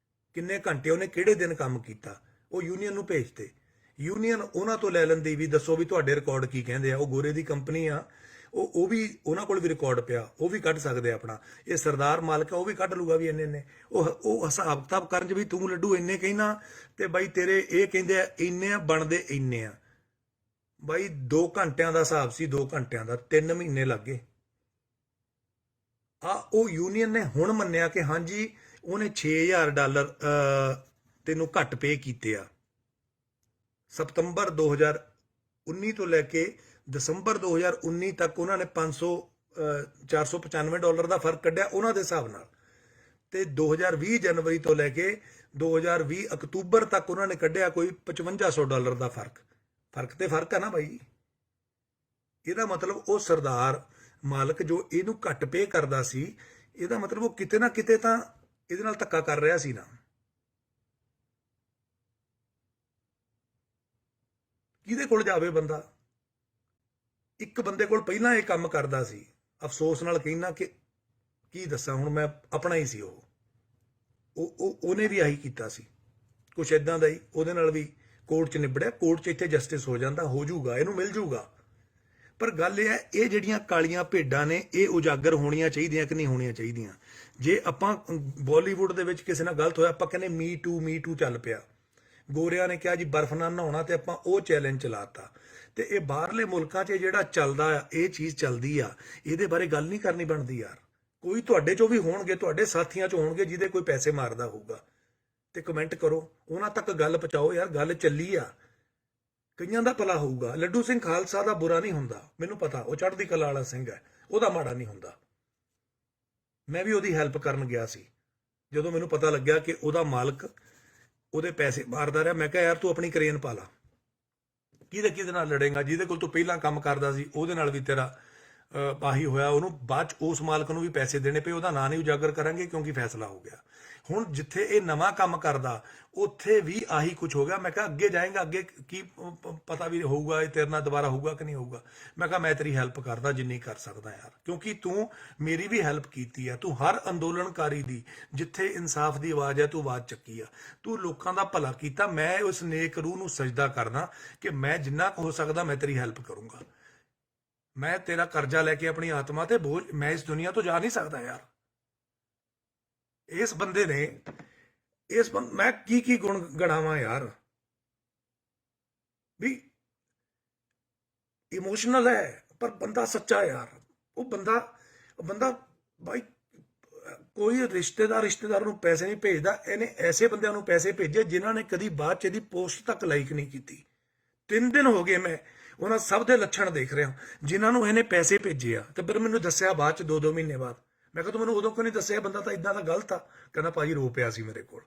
ਕਿੰਨੇ ਘੰਟੇ ਉਹਨੇ ਕਿਹੜੇ ਦਿਨ ਕੰਮ ਕੀਤਾ, ਉਹ ਯੂਨੀਅਨ ਨੂੰ ਭੇਜਤੇ। ਯੂਨੀਅਨ ਉਹਨਾਂ ਤੋਂ ਲੈ ਲੈਂਦੀ ਵੀ ਦੱਸੋ ਵੀ ਤੁਹਾਡੇ ਰਿਕਾਰਡ ਕੀ ਕਹਿੰਦੇ ਆ। ਉਹ ਗੋਰੇ ਦੀ ਕੰਪਨੀ ਆ, ਉਹ ਵੀ ਉਹਨਾਂ ਕੋਲ ਵੀ ਰਿਕਾਰਡ ਪਿਆ, ਉਹ ਵੀ ਕੱਢ ਸਕਦੇ ਆਪਣਾ। ਇਹ ਸਰਦਾਰ ਮਾਲਕ ਆ, ਉਹ ਵੀ ਕੱਢ ਲੂਗਾ ਵੀ ਇੰਨੇ ਉਹ ਹਿਸਾਬ ਕਿਤਾਬ ਕਰਨ 'ਚ ਵੀ ਤੂੰ ਲੱਡੂ ਇੰਨੇ ਕਹਿਣਾ ਤੇ ਬਾਈ ਤੇਰੇ ਇਹ ਕਹਿੰਦੇ ਆ ਇੰਨੇ ਆ, ਬਣਦੇ ਇੰਨੇ ਆ। ਬਾਈ 2 ਘੰਟਿਆਂ ਦਾ ਹਿਸਾਬ ਸੀ, 2 ਘੰਟਿਆਂ ਦਾ 3 ਮਹੀਨੇ ਲੱਗ ਗਏ। ਉਹ ਯੂਨੀਅਨ ਨੇ ਹੁਣ ਮੰਨਿਆ ਕਿ ਹਾਂਜੀ ਉਹਨੇ $6000 ਤੈਨੂੰ ਘੱਟ ਪੇ ਕੀਤੇ ਆ। ਸਤੰਬਰ 2019 ਤੋਂ ਲੈ ਕੇ ਦਸੰਬਰ 2019 ਤੱਕ ਉਹਨਾਂ ਨੇ $495 ਦਾ ਫਰਕ ਕੱਢਿਆ ਉਹਨਾਂ ਦੇ ਹਿਸਾਬ ਨਾਲ। ਤੇ 2020 ਜਨਵਰੀ ਤੋਂ ਲੈ ਕੇ 2020 ਅਕਤੂਬਰ ਤੱਕ ਉਹਨਾਂ ਨੇ ਕੱਢਿਆ ਕੋਈ $5500 ਦਾ ਫਰਕ ਤੇ ਫਰਕ ਆ ਨਾ ਬਾਈ। ਇਹਦਾ ਮਤਲਬ ਉਹ ਸਰਦਾਰ ਮਾਲਕ ਜੋ ਇਹਨੂੰ ਘੱਟ ਪੇ ਕਰਦਾ ਸੀ, ਇਹਦਾ ਮਤਲਬ ਉਹ ਕਿਤੇ ਨਾ ਕਿਤੇ ਤਾਂ ਇਹਦੇ ਨਾਲ ਧੱਕਾ ਕਰ ਰਿਹਾ ਸੀ ਨਾ। ਕਿਹਦੇ ਕੋਲ ਜਾਵੇ ਬੰਦਾ? ਇੱਕ ਬੰਦੇ ਕੋਲ ਪਹਿਲਾਂ ਇਹ ਕੰਮ ਕਰਦਾ ਸੀ, ਅਫਸੋਸ ਨਾਲ ਕਹਿਣਾ ਕਿ ਕੀ ਦੱਸਾਂ ਹੁਣ, ਮੈਂ ਆਪਣਾ ਹੀ ਸੀ। ਉਹਨੇ ਵੀ ਆਹੀ ਕੀਤਾ ਸੀ, ਕੁਛ ਏਦਾਂ ਦਾ ਹੀ। ਉਹਦੇ ਨਾਲ ਵੀ ਕੋਰਟ 'ਚ ਨਿਬੜਿਆ, ਕੋਰਟ 'ਚ ਇੱਥੇ ਜਸਟਿਸ ਹੋ ਜਾਂਦਾ, ਹੋ ਜਾਊਗਾ, ਇਹਨੂੰ ਮਿਲ ਜਾਊਗਾ। ਪਰ ਗੱਲ ਇਹ ਹੈ, ਇਹ ਜਿਹੜੀਆਂ ਕਾਲੀਆਂ ਭੇਡਾਂ ਨੇ ਇਹ ਉਜਾਗਰ ਹੋਣੀਆਂ ਚਾਹੀਦੀਆਂ ਕਿ ਨਹੀਂ ਹੋਣੀਆਂ ਚਾਹੀਦੀਆਂ। ਜੇ ਆਪਾਂ ਬਾਲੀਵੁੱਡ ਦੇ ਵਿੱਚ ਕਿਸੇ ਨਾਲ ਗਲਤ ਹੋਇਆ, ਆਪਾਂ ਕਹਿੰਦੇ ਮੀ ਟੂ ਚੱਲ ਪਿਆ। ਗੋਰਿਆਂ ਨੇ ਕਿਹਾ ਜੀ ਬਰਫ਼ ਨਾਲ ਨਹਾਉਣਾ, ਤੇ ਆਪਾਂ ਉਹ ਚੈਲੰਜ ਚਲਾਤਾ। ਤੇ ਇਹ ਬਾਹਰਲੇ ਮੁਲਕਾਂ 'ਚ ਜਿਹੜਾ ਚੱਲਦਾ ਆ, ਇਹ ਚੀਜ਼ ਚੱਲਦੀ ਆ, ਇਹਦੇ ਬਾਰੇ ਗੱਲ ਨਹੀਂ ਕਰਨੀ ਬਣਦੀ ਯਾਰ। ਕੋਈ ਤੁਹਾਡੇ 'ਚੋਂ ਵੀ ਹੋਣਗੇ, ਤੁਹਾਡੇ ਸਾਥੀਆਂ 'ਚ ਹੋਣਗੇ ਜਿਹਦੇ ਕੋਈ ਪੈਸੇ ਮਾਰਦਾ ਹੋਊਗਾ, ਤੇ ਕਮੈਂਟ ਕਰੋ, ਉਹਨਾਂ ਤੱਕ ਗੱਲ ਪਹੁੰਚਾਓ ਯਾਰ। ਗੱਲ ਚੱਲੀ ਆ, ਕਈਆਂ ਦਾ ਭਲਾ ਹੋਊਗਾ। ਲੱਡੂ ਸਿੰਘ ਖਾਲਸਾ ਦਾ ਬੁਰਾ ਨਹੀਂ ਹੁੰਦਾ, ਮੈਨੂੰ ਪਤਾ, ਉਹ ਚੜ੍ਹਦੀ ਕਲਾ ਵਾਲਾ ਸਿੰਘ ਹੈ, ਉਹਦਾ ਮਾੜਾ ਨਹੀਂ ਹੁੰਦਾ। ਮੈਂ ਵੀ ਉਹਦੀ ਹੈਲਪ ਕਰਨ ਗਿਆ ਸੀ ਜਦੋਂ ਮੈਨੂੰ ਪਤਾ ਲੱਗਿਆ ਕਿ ਉਹਦਾ ਮਾਲਕ ਉਹਦੇ ਪੈਸੇ ਮਾਰਦਾ ਰਿਹਾ। ਮੈਂ ਕਿਹਾ ਯਾਰ ਤੂੰ ਆਪਣੀ ਕਰੇਨ ਪਾ ਲਾ, ਕਿਹਦੇ ਨਾਲ ਲੜੇਗਾ? ਜਿਹਦੇ ਕੋਲ ਤੂੰ ਪਹਿਲਾਂ ਕੰਮ ਕਰਦਾ ਸੀ ਉਹਦੇ ਨਾਲ ਵੀ ਤੇਰਾ ਆਹੀ ਹੋਇਆ, ਉਹਨੂੰ ਬਾਅਦ 'ਚ ਉਸ ਮਾਲਕ ਨੂੰ ਵੀ ਪੈਸੇ ਦੇਣੇ ਪਏ, ਉਹਦਾ ਨਾਂ ਨਹੀਂ ਉਜਾਗਰ ਕਰਾਂਗੇ ਕਿਉਂਕਿ ਫੈਸਲਾ ਹੋ ਗਿਆ। ਹੁਣ ਜਿੱਥੇ ਇਹ ਨਵਾਂ ਕੰਮ ਕਰਦਾ ਉੱਥੇ ਵੀ ਆਹੀ ਕੁਝ ਹੋ ਗਿਆ। ਮੈਂ ਕਿਹਾ ਅੱਗੇ ਜਾਏਗਾ, ਅੱਗੇ ਕੀ ਪਤਾ ਵੀ ਹੋਊਗਾ ਇਹ ਤੇਰੇ ਨਾਲ ਦੁਬਾਰਾ ਹੋਊਗਾ ਕਿ ਨਹੀਂ ਹੋਊਗਾ। ਮੈਂ ਕਿਹਾ ਮੈਂ ਤੇਰੀ ਹੈਲਪ ਕਰਦਾ ਜਿੰਨੀ ਕਰ ਸਕਦਾ ਯਾਰ, ਕਿਉਂਕਿ ਤੂੰ ਮੇਰੀ ਵੀ ਹੈਲਪ ਕੀਤੀ ਆ। ਤੂੰ ਹਰ ਅੰਦੋਲਨਕਾਰੀ ਦੀ, ਜਿੱਥੇ ਇਨਸਾਫ ਦੀ ਆਵਾਜ਼ ਹੈ, ਤੂੰ ਆਵਾਜ਼ ਚੱਕੀ ਆ। ਤੂੰ ਲੋਕਾਂ ਦਾ ਭਲਾ ਕੀਤਾ। ਮੈਂ ਉਸ ਨੇਕ ਰੂਹ ਨੂੰ ਸਜਦਾ ਕਰਦਾ ਕਿ ਮੈਂ ਜਿੰਨਾ ਕੁ ਹੋ ਸਕਦਾ ਮੈਂ ਤੇਰੀ ਹੈਲਪ ਕਰੂੰਗਾ। ਮੈਂ ਤੇਰਾ ਕਰਜ਼ਾ ਲੈ ਕੇ ਆਪਣੀ ਆਤਮਾ ਤੇ ਬੋਝ, ਮੈਂ ਇਸ ਦੁਨੀਆ ਤੋਂ ਜਾ ਨਹੀਂ ਸਕਦਾ ਯਾਰ। ਇਸ ਬੰਦੇ ਨੇ ਮੈਂ ਕੀ ਗੁਣ ਗਣਾਵਾਂ ਯਾਰ। ਵੀ ਇਮੋਸ਼ਨਲ ਹੈ ਪਰ ਬੰਦਾ ਸੱਚਾ ਯਾਰ। ਉਹ ਬੰਦਾ ਬਾਈ ਕੋਈ ਰਿਸ਼ਤੇਦਾਰ ਨੂੰ ਪੈਸੇ ਨਹੀਂ ਭੇਜਦਾ। ਇਹਨੇ ਐਸੇ ਬੰਦਿਆਂ ਨੂੰ ਪੈਸੇ ਭੇਜੇ ਜਿਨ੍ਹਾਂ ਨੇ ਕਦੀ ਬਾਅਦ ਚ ਇਹਦੀ ਪੋਸਟ ਤੱਕ ਲਾਈਕ ਨਹੀਂ ਕੀਤੀ। 3 ਦਿਨ ਹੋ ਗਏ ਮੈਂ ਉਹਨਾਂ ਸਭ ਦੇ ਲੱਛਣ ਦੇਖ ਰਿਹਾ ਜਿਨ੍ਹਾਂ ਨੂੰ ਇਹਨੇ ਪੈਸੇ ਭੇਜੇ ਆ, ਤੇ ਫਿਰ ਮੈਨੂੰ ਦੱਸਿਆ ਬਾਅਦ ਚ 2-2 ਮਹੀਨੇ ਬਾਅਦ। ਮੈਂ ਕਿਹਾ ਤੂੰ ਮੈਨੂੰ ਉਦੋਂ ਕਿਉਂ ਨਹੀਂ ਦੱਸਿਆ? ਬੰਦਾ ਤਾਂ ਇਦਾਂ ਦਾ ਗਲਤ ਆ। ਕਹਿੰਦਾ ਭਾਜੀ ਰੋ ਪਿਆ ਸੀ ਮੇਰੇ ਕੋਲ,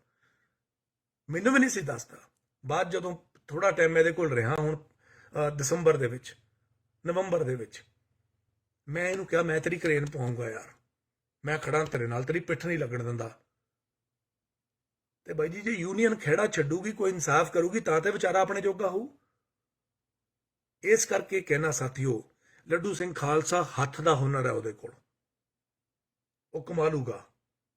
ਮੈਨੂੰ ਵੀ ਨਹੀਂ ਸੀ ਦੱਸਦਾ। ਬਾਅਦ ਜਦੋਂ ਥੋੜਾ ਟਾਈਮ ਇਹਦੇ ਕੋਲ ਰਿਹਾ, ਹੁਣ ਨਵੰਬਰ ਦੇ ਵਿੱਚ ਮੈਂ ਇਹਨੂੰ ਕਿਹਾ ਮੈਂ ਤੇਰੀ ਕਰੇਨ ਪਾਉਂਗਾ ਯਾਰ, ਮੈਂ ਖੜਾ ਤੇਰੇ ਨਾਲ, ਤੇਰੀ ਪਿੱਠ ਨਹੀਂ ਲੱਗਣ ਦਿੰਦਾ। ਤੇ ਬਾਈ ਜੀ ਜੇ ਯੂਨੀਅਨ ਖੇੜਾ ਛੱਡੂਗੀ, ਕੋਈ ਇਨਸਾਫ ਕਰੂਗੀ ਤਾਂ ਤੇ ਵਿਚਾਰਾ ਆਪਣੇ ਜੋਗਾ ਹੋਊ। ਇਸ ਕਰਕੇ ਕਹਿਣਾ ਸਾਥੀਓ, ਲੱਡੂ ਸਿੰਘ ਖਾਲਸਾ ਹੱਥ ਦਾ ਹੁਨਰ ਹੈ ਉਹਦੇ ਕੋਲ, ਉਹ ਕਮਾ ਲੂਗਾ।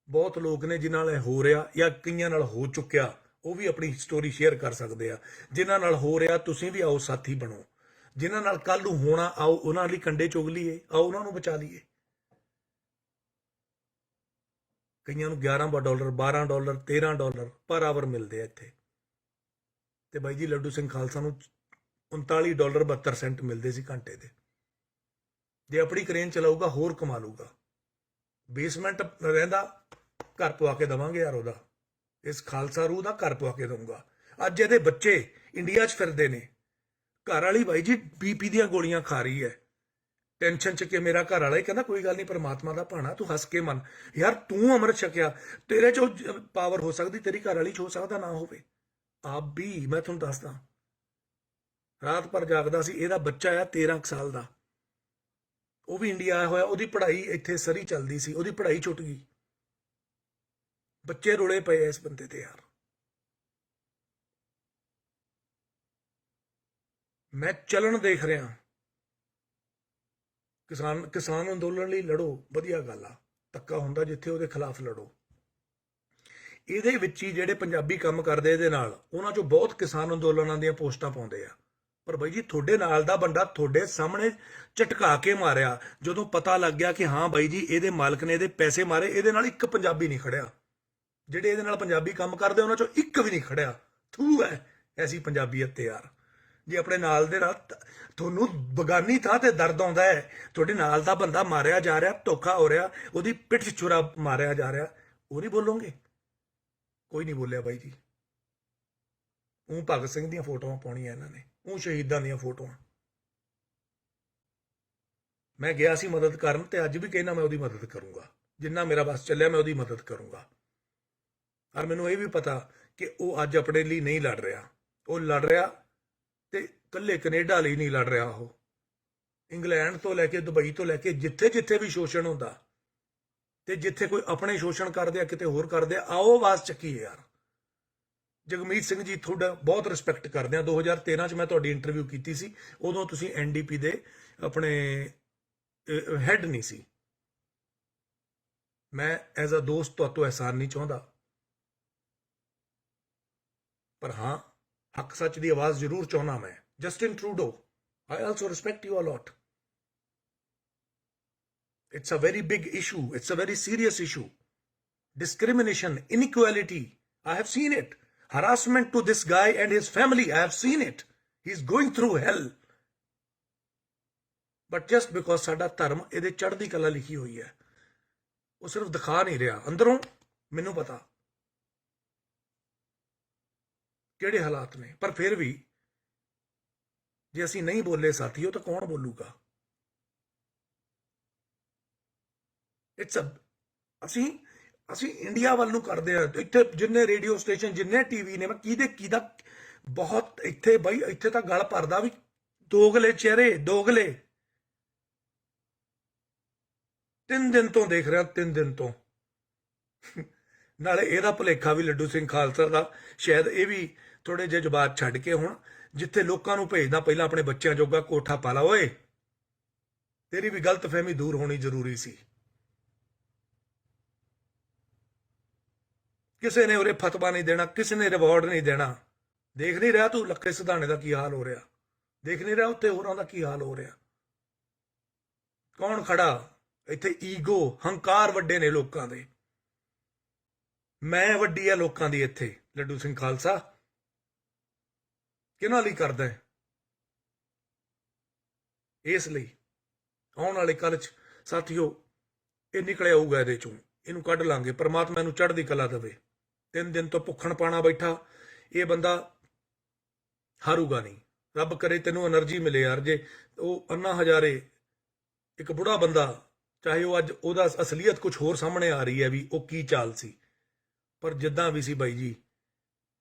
ਬਹੁਤ ਲੋਕ ਨੇ ਜਿਨ੍ਹਾਂ ਨਾਲ ਹੋ ਰਿਹਾ ਜਾਂ ਕਈਆਂ ਨਾਲ ਹੋ ਚੁੱਕਿਆ, ਉਹ ਵੀ ਆਪਣੀ ਸਟੋਰੀ ਸ਼ੇਅਰ ਕਰ ਸਕਦੇ ਆ। ਜਿਨ੍ਹਾਂ ਨਾਲ ਹੋ ਰਿਹਾ ਤੁਸੀਂ ਵੀ ਆਓ ਸਾਥੀ ਬਣੋ। ਜਿਨ੍ਹਾਂ ਨਾਲ ਕੱਲ ਨੂੰ ਹੋਣਾ, ਆਓ ਉਹਨਾਂ ਲਈ ਕੰਡੇ ਚੁਗ ਲਈਏ, ਆਓ ਉਹਨਾਂ ਨੂੰ ਬਚਾ ਲਈਏ। ਕਈਆਂ ਨੂੰ $11, $12, $13 ਪਰ ਆਵਰ ਮਿਲਦੇ ਆ ਇੱਥੇ, ਤੇ ਬਾਈ ਜੀ ਲੱਡੂ ਸਿੰਘ ਖਾਲਸਾ ਨੂੰ $39 72 ਸੈਂਟ ਮਿਲਦੇ ਸੀ ਘੰਟੇ ਦੇ। ਜੇ ਆਪਣੀ ਕਰੇਨ ਚਲਾਊਗਾ ਹੋਰ ਕਮਾ ਲੂਗਾ। ਬੇਸਮੈਂਟ ਰਹਿੰਦਾ, ਘਰ ਪਵਾ ਕੇ ਦੇਵਾਂਗੇ ਯਾਰ ਉਹਦਾ। ਇਸ ਖਾਲਸਾ ਰੂਹ ਦਾ ਘਰ ਪਵਾ ਕੇ ਦਊਂਗਾ। ਅੱਜ ਇਹਦੇ ਬੱਚੇ ਇੰਡੀਆ 'ਚ ਫਿਰਦੇ ਨੇ। ਘਰ ਵਾਲੀ ਬਾਈ ਜੀ BP ਦੀਆਂ ਗੋਲੀਆਂ ਖਾ ਰਹੀ ਹੈ ਟੈਨਸ਼ਨ 'ਚ ਕਿ ਮੇਰਾ ਘਰ ਵਾਲਾ ਹੀ ਕਹਿੰਦਾ ਕੋਈ ਗੱਲ ਨਹੀਂ, ਪਰਮਾਤਮਾ ਦਾ ਭਾਣਾ, ਤੂੰ ਹੱਸ ਕੇ ਮੰਨ ਯਾਰ। ਤੂੰ ਅੰਮ੍ਰਿਤ ਛਕਿਆ, ਤੇਰੇ 'ਚ ਪਾਵਰ ਹੋ ਸਕਦੀ, ਤੇਰੀ ਘਰ ਵਾਲੀ 'ਚ ਹੋ ਸਕਦਾ ਨਾ ਹੋਵੇ। ਆਪ ਵੀ ਮੈਂ ਤੁਹਾਨੂੰ ਦੱਸਦਾ, ਰਾਤ ਭਰ ਜਾਗਦਾ ਸੀ। ਇਹਦਾ ਬੱਚਾ ਆ 13 ਸਾਲ ਦਾ, ਉਹ ਵੀ ਇੰਡੀਆ ਆਇਆ ਹੋਇਆ। ਉਹਦੀ ਪੜ੍ਹਾਈ ਇੱਥੇ ਸਰੀ ਚੱਲਦੀ ਸੀ, ਉਹਦੀ ਪੜ੍ਹਾਈ ਛੁੱਟ ਗਈ। ਬੱਚੇ ਰੁਲੇ ਪਏ ਇਸ ਬੰਦੇ ਤੇ ਯਾਰ। ਮੈਂ ਚੱਲਣ ਦੇਖ ਰਿਹਾ। ਕਿਸਾਨ ਅੰਦੋਲਨ ਲਈ ਲੜੋ, ਵਧੀਆ ਗੱਲ ਆ। ਧੱਕਾ ਹੁੰਦਾ ਜਿੱਥੇ ਉਹਦੇ ਖਿਲਾਫ ਲੜੋ। ਇਹਦੇ ਵਿੱਚ ਹੀ ਜਿਹੜੇ ਪੰਜਾਬੀ ਕੰਮ ਕਰਦੇ ਇਹਦੇ ਨਾਲ, ਉਹਨਾਂ 'ਚੋਂ ਬਹੁਤ ਕਿਸਾਨ ਅੰਦੋਲਨਾਂ ਦੀਆਂ ਪੋਸਟਾਂ ਪਾਉਂਦੇ ਆ। ਪਰ ਬਾਈ ਜੀ ਤੁਹਾਡੇ ਨਾਲ ਦਾ ਬੰਦਾ ਤੁਹਾਡੇ ਸਾਹਮਣੇ ਝਟਕਾ ਕੇ ਮਾਰਿਆ। ਜਦੋਂ ਪਤਾ ਲੱਗ ਗਿਆ ਕਿ ਹਾਂ ਬਾਈ ਜੀ ਇਹਦੇ ਮਾਲਕ ਨੇ ਇਹਦੇ ਪੈਸੇ ਮਾਰੇ, ਇਹਦੇ ਨਾਲ ਇੱਕ ਪੰਜਾਬੀ ਨਹੀਂ ਖੜਿਆ। ਜਿਹੜੇ ਇਹਦੇ ਨਾਲ ਪੰਜਾਬੀ ਕੰਮ ਕਰਦੇ ਉਹਨਾਂ 'ਚੋਂ ਇੱਕ ਵੀ ਨਹੀਂ ਖੜਿਆ। ਥੂ ਹੈ ਐਸੀ ਪੰਜਾਬੀਅਤ ਤੇ ਯਾਰ। ਜੇ ਆਪਣੇ ਨਾਲ ਦੇ ਨਾਲ ਤੁਹਾਨੂੰ ਬਗਾਨੀ ਥਾਂ ਤੇ ਦਰਦ ਆਉਂਦਾ ਹੈ, ਤੁਹਾਡੇ ਨਾਲ ਦਾ ਬੰਦਾ ਮਾਰਿਆ ਜਾ ਰਿਹਾ, ਧੋਖਾ ਹੋ ਰਿਹਾ, ਉਹਦੀ ਪਿੱਠ ਛੁਰਾ ਮਾਰਿਆ ਜਾ ਰਿਹਾ, ਉਹ ਨਹੀਂ ਬੋਲੋਗੇ? ਕੋਈ ਨਹੀਂ ਬੋਲਿਆ ਬਾਈ ਜੀ। ਉਹ ਭਗਤ ਸਿੰਘ ਦੀਆਂ ਫੋਟੋਆਂ ਪਾਉਣੀਆਂ ਇਹਨਾਂ ਨੇ, ਉਹ ਸ਼ਹੀਦਾਂ ਦੀਆਂ ਫੋਟੋਆਂ। ਮੈਂ ਗਿਆ ਸੀ ਮਦਦ ਕਰਨ, ਤੇ ਅੱਜ ਵੀ ਕਹਿਣਾ ਮੈਂ ਉਹਦੀ ਮਦਦ ਕਰੂੰਗਾ। ਜਿੰਨਾ ਮੇਰਾ ਬਸ ਚੱਲਿਆ ਮੈਂ ਉਹਦੀ ਮਦਦ ਕਰੂੰਗਾ। ਪਰ ਮੈਨੂੰ ਇਹ ਵੀ ਪਤਾ ਕਿ ਉਹ ਅੱਜ ਆਪਣੇ ਲਈ ਨਹੀਂ ਲੜ ਰਿਹਾ। ਉਹ ਲੜ ਰਿਹਾ ਤੇ ਇਕੱਲੇ ਕੈਨੇਡਾ ਲਈ ਨਹੀਂ ਲੜ ਰਿਹਾ। ਉਹ ਇੰਗਲੈਂਡ ਤੋਂ ਲੈ ਕੇ ਦੁਬਈ ਤੋਂ ਲੈ ਕੇ ਜਿੱਥੇ ਵੀ ਸ਼ੋਸ਼ਣ ਹੁੰਦਾ, ਤੇ ਜਿੱਥੇ ਕੋਈ ਆਪਣੇ ਸ਼ੋਸ਼ਣ ਕਰਦੇ ਆ, ਕਿਤੇ ਹੋਰ ਕਰਦੇ ਆ, ਆਓ ਆਵਾਜ਼ ਚੱਕੀਏ ਯਾਰ। ਜਗਮੀਤ ਸਿੰਘ ਜੀ ਤੁਹਾਡਾ ਬਹੁਤ ਰਿਸਪੈਕਟ ਕਰਦੇ ਆ। 2013 'ਚ ਮੈਂ ਤੁਹਾਡੀ ਇੰਟਰਵਿਊ ਕੀਤੀ ਸੀ, ਉਦੋਂ ਤੁਸੀਂ NDP ਦੇ ਆਪਣੇ ਹੈਡ ਨਹੀਂ ਸੀ। ਮੈਂ ਐਜ਼ ਅ ਦੋਸਤ ਤੁਹਾਤੋਂ ਅਹਿਸਾਨ ਨਹੀਂ ਚਾਹੁੰਦਾ, ਪਰ ਹਾਂ ਹੱਕ ਸੱਚ ਦੀ ਆਵਾਜ਼ ਜ਼ਰੂਰ ਚਾਹੁੰਦਾ ਮੈਂ। Justin Trudeau, I also respect you a lot. It's a very big issue. It's a very serious issue. Discrimination, inequality, I have seen it. Harassment to this guy and his family, I have seen it. He's going through hell. But just because ਸਾਡਾ ਧਰਮ ਇਹਦੇ ਚੜ੍ਹਦੀ ਕਲਾ ਲਿਖੀ ਹੋਈ ਹੈ, ਉਹ ਸਿਰਫ ਦਿਖਾ ਨਹੀਂ ਰਿਹਾ। ਅੰਦਰੋਂ ਮੈਨੂੰ ਪਤਾ ਕਿਹੜੇ ਹਾਲਾਤ ਨੇ। ਪਰ ਫਿਰ ਵੀ ਜੇ ਅਸੀਂ ਨਹੀਂ ਬੋਲੇ ਸਾਥੀਓ, ਤਾਂ ਕੌਣ ਬੋਲੂਗਾ? ਅਸੀਂ ਇੰਡੀਆ ਵੱਲ ਨੂੰ ਕਰਦੇ ਆ। ਇੱਥੇ ਜਿੰਨੇ ਰੇਡੀਓ ਸਟੇਸ਼ਨ, ਜਿੰਨੇ TV ਨੇ, ਮੈਂ ਕਿਹਦਾ ਬਹੁਤ ਇੱਥੇ ਬਾਈ, ਇੱਥੇ ਤਾਂ ਗਲ ਭਰਦਾ ਵੀ ਦੋਗਲੇ ਚਿਹਰੇ, ਦੋਗਲੇ। 3 ਦਿਨ ਤੋਂ ਦੇਖ ਰਿਹਾ, 3 ਦਿਨ ਤੋਂ। ਨਾਲੇ ਇਹਦਾ ਭੁਲੇਖਾ ਵੀ ਲੱਡੂ ਸਿੰਘ ਖਾਲਸਾ ਦਾ ਸ਼ਾਇਦ ਇਹ ਵੀ ਥੋੜੇ ਜਿਹੇ ਜਜ਼ਬਾਤ ਛੱਡ ਕੇ ਹੁਣ ਜਿੱਥੇ ਲੋਕਾਂ ਨੂੰ ਭੇਜਦਾ ਪਹਿਲਾਂ ਆਪਣੇ ਬੱਚਿਆਂ ਜੋਗਾ ਕੋਠਾ ਪਾ ਲਾ ਓਏ। ਤੇਰੀ ਵੀ ਗਲਤਫਹਿਮੀ ਦੂਰ ਹੋਣੀ ਜ਼ਰੂਰੀ ਸੀ। ਕਿਸੇ ਨੇ ਉਰੇ ਫਤਵਾ ਨਹੀਂ ਦੇਣਾ, ਕਿਸੇ ਨੇ ਰਿਵਾਰਡ ਨਹੀਂ ਦੇਣਾ। ਦੇਖ ਨਹੀਂ ਰਿਹਾ ਤੂੰ ਲੱਖੇ ਸਿਧਾਣੇ ਦਾ ਕੀ ਹਾਲ ਹੋ ਰਿਹਾ? ਦੇਖ ਨਹੀਂ ਰਿਹਾ ਉੱਥੇ ਹੋਰਾਂ ਦਾ ਕੀ ਹਾਲ ਹੋ ਰਿਹਾ? ਕੌਣ ਖੜਾ ਇੱਥੇ? ਈਗੋ, ਹੰਕਾਰ ਵੱਡੇ ਨੇ ਲੋਕਾਂ ਦੇ। ਮੈਂ ਵੱਡੀ ਆ ਲੋਕਾਂ ਦੀ ਇੱਥੇ। ਲੱਡੂ ਸਿੰਘ ਖਾਲਸਾ ਕਿਹਨਾਂ ਲਈ ਕਰਦਾ ਹੈ? ਇਸ ਲਈ ਆਉਣ ਵਾਲੇ ਕੱਲ 'ਚ ਸਾਥੀਓ ਇਹ ਨਿਕਲਿਆ ਆਊਗਾ ਇਹਦੇ ਚੋਂ, ਇਹਨੂੰ ਕੱਢ ਲਾਂਗੇ। ਪਰਮਾਤਮਾ ਇਹਨੂੰ ਚੜ੍ਹਦੀ ਕਲਾ ਦੇਵੇ। 3 ਦਿਨ ਤੋਂ ਭੁੱਖਣ ਪਾਣਾ ਬੈਠਾ ਇਹ ਬੰਦਾ ਹਾਰੂਗਾ ਨਹੀਂ। ਰੱਬ ਕਰੇ ਤੈਨੂੰ એનર્ਜੀ ਮਿਲੇ ਯਾਰ। ਜੇ ਉਹ ਅੰਨਾ ਹਜ਼ਾਰੇ ਇੱਕ ਬੁੜਾ ਬੰਦਾ, ਚਾਹੇ ਉਹ ਅੱਜ ਉਹਦਾ ਅਸਲੀਅਤ ਕੁਝ ਹੋਰ ਸਾਹਮਣੇ ਆ ਰਹੀ ਹੈ ਵੀ ਉਹ ਕੀ ਚਾਲ ਸੀ, ਪਰ ਜਿੱਦਾਂ ਵੀ ਸੀ ਬਾਈ ਜੀ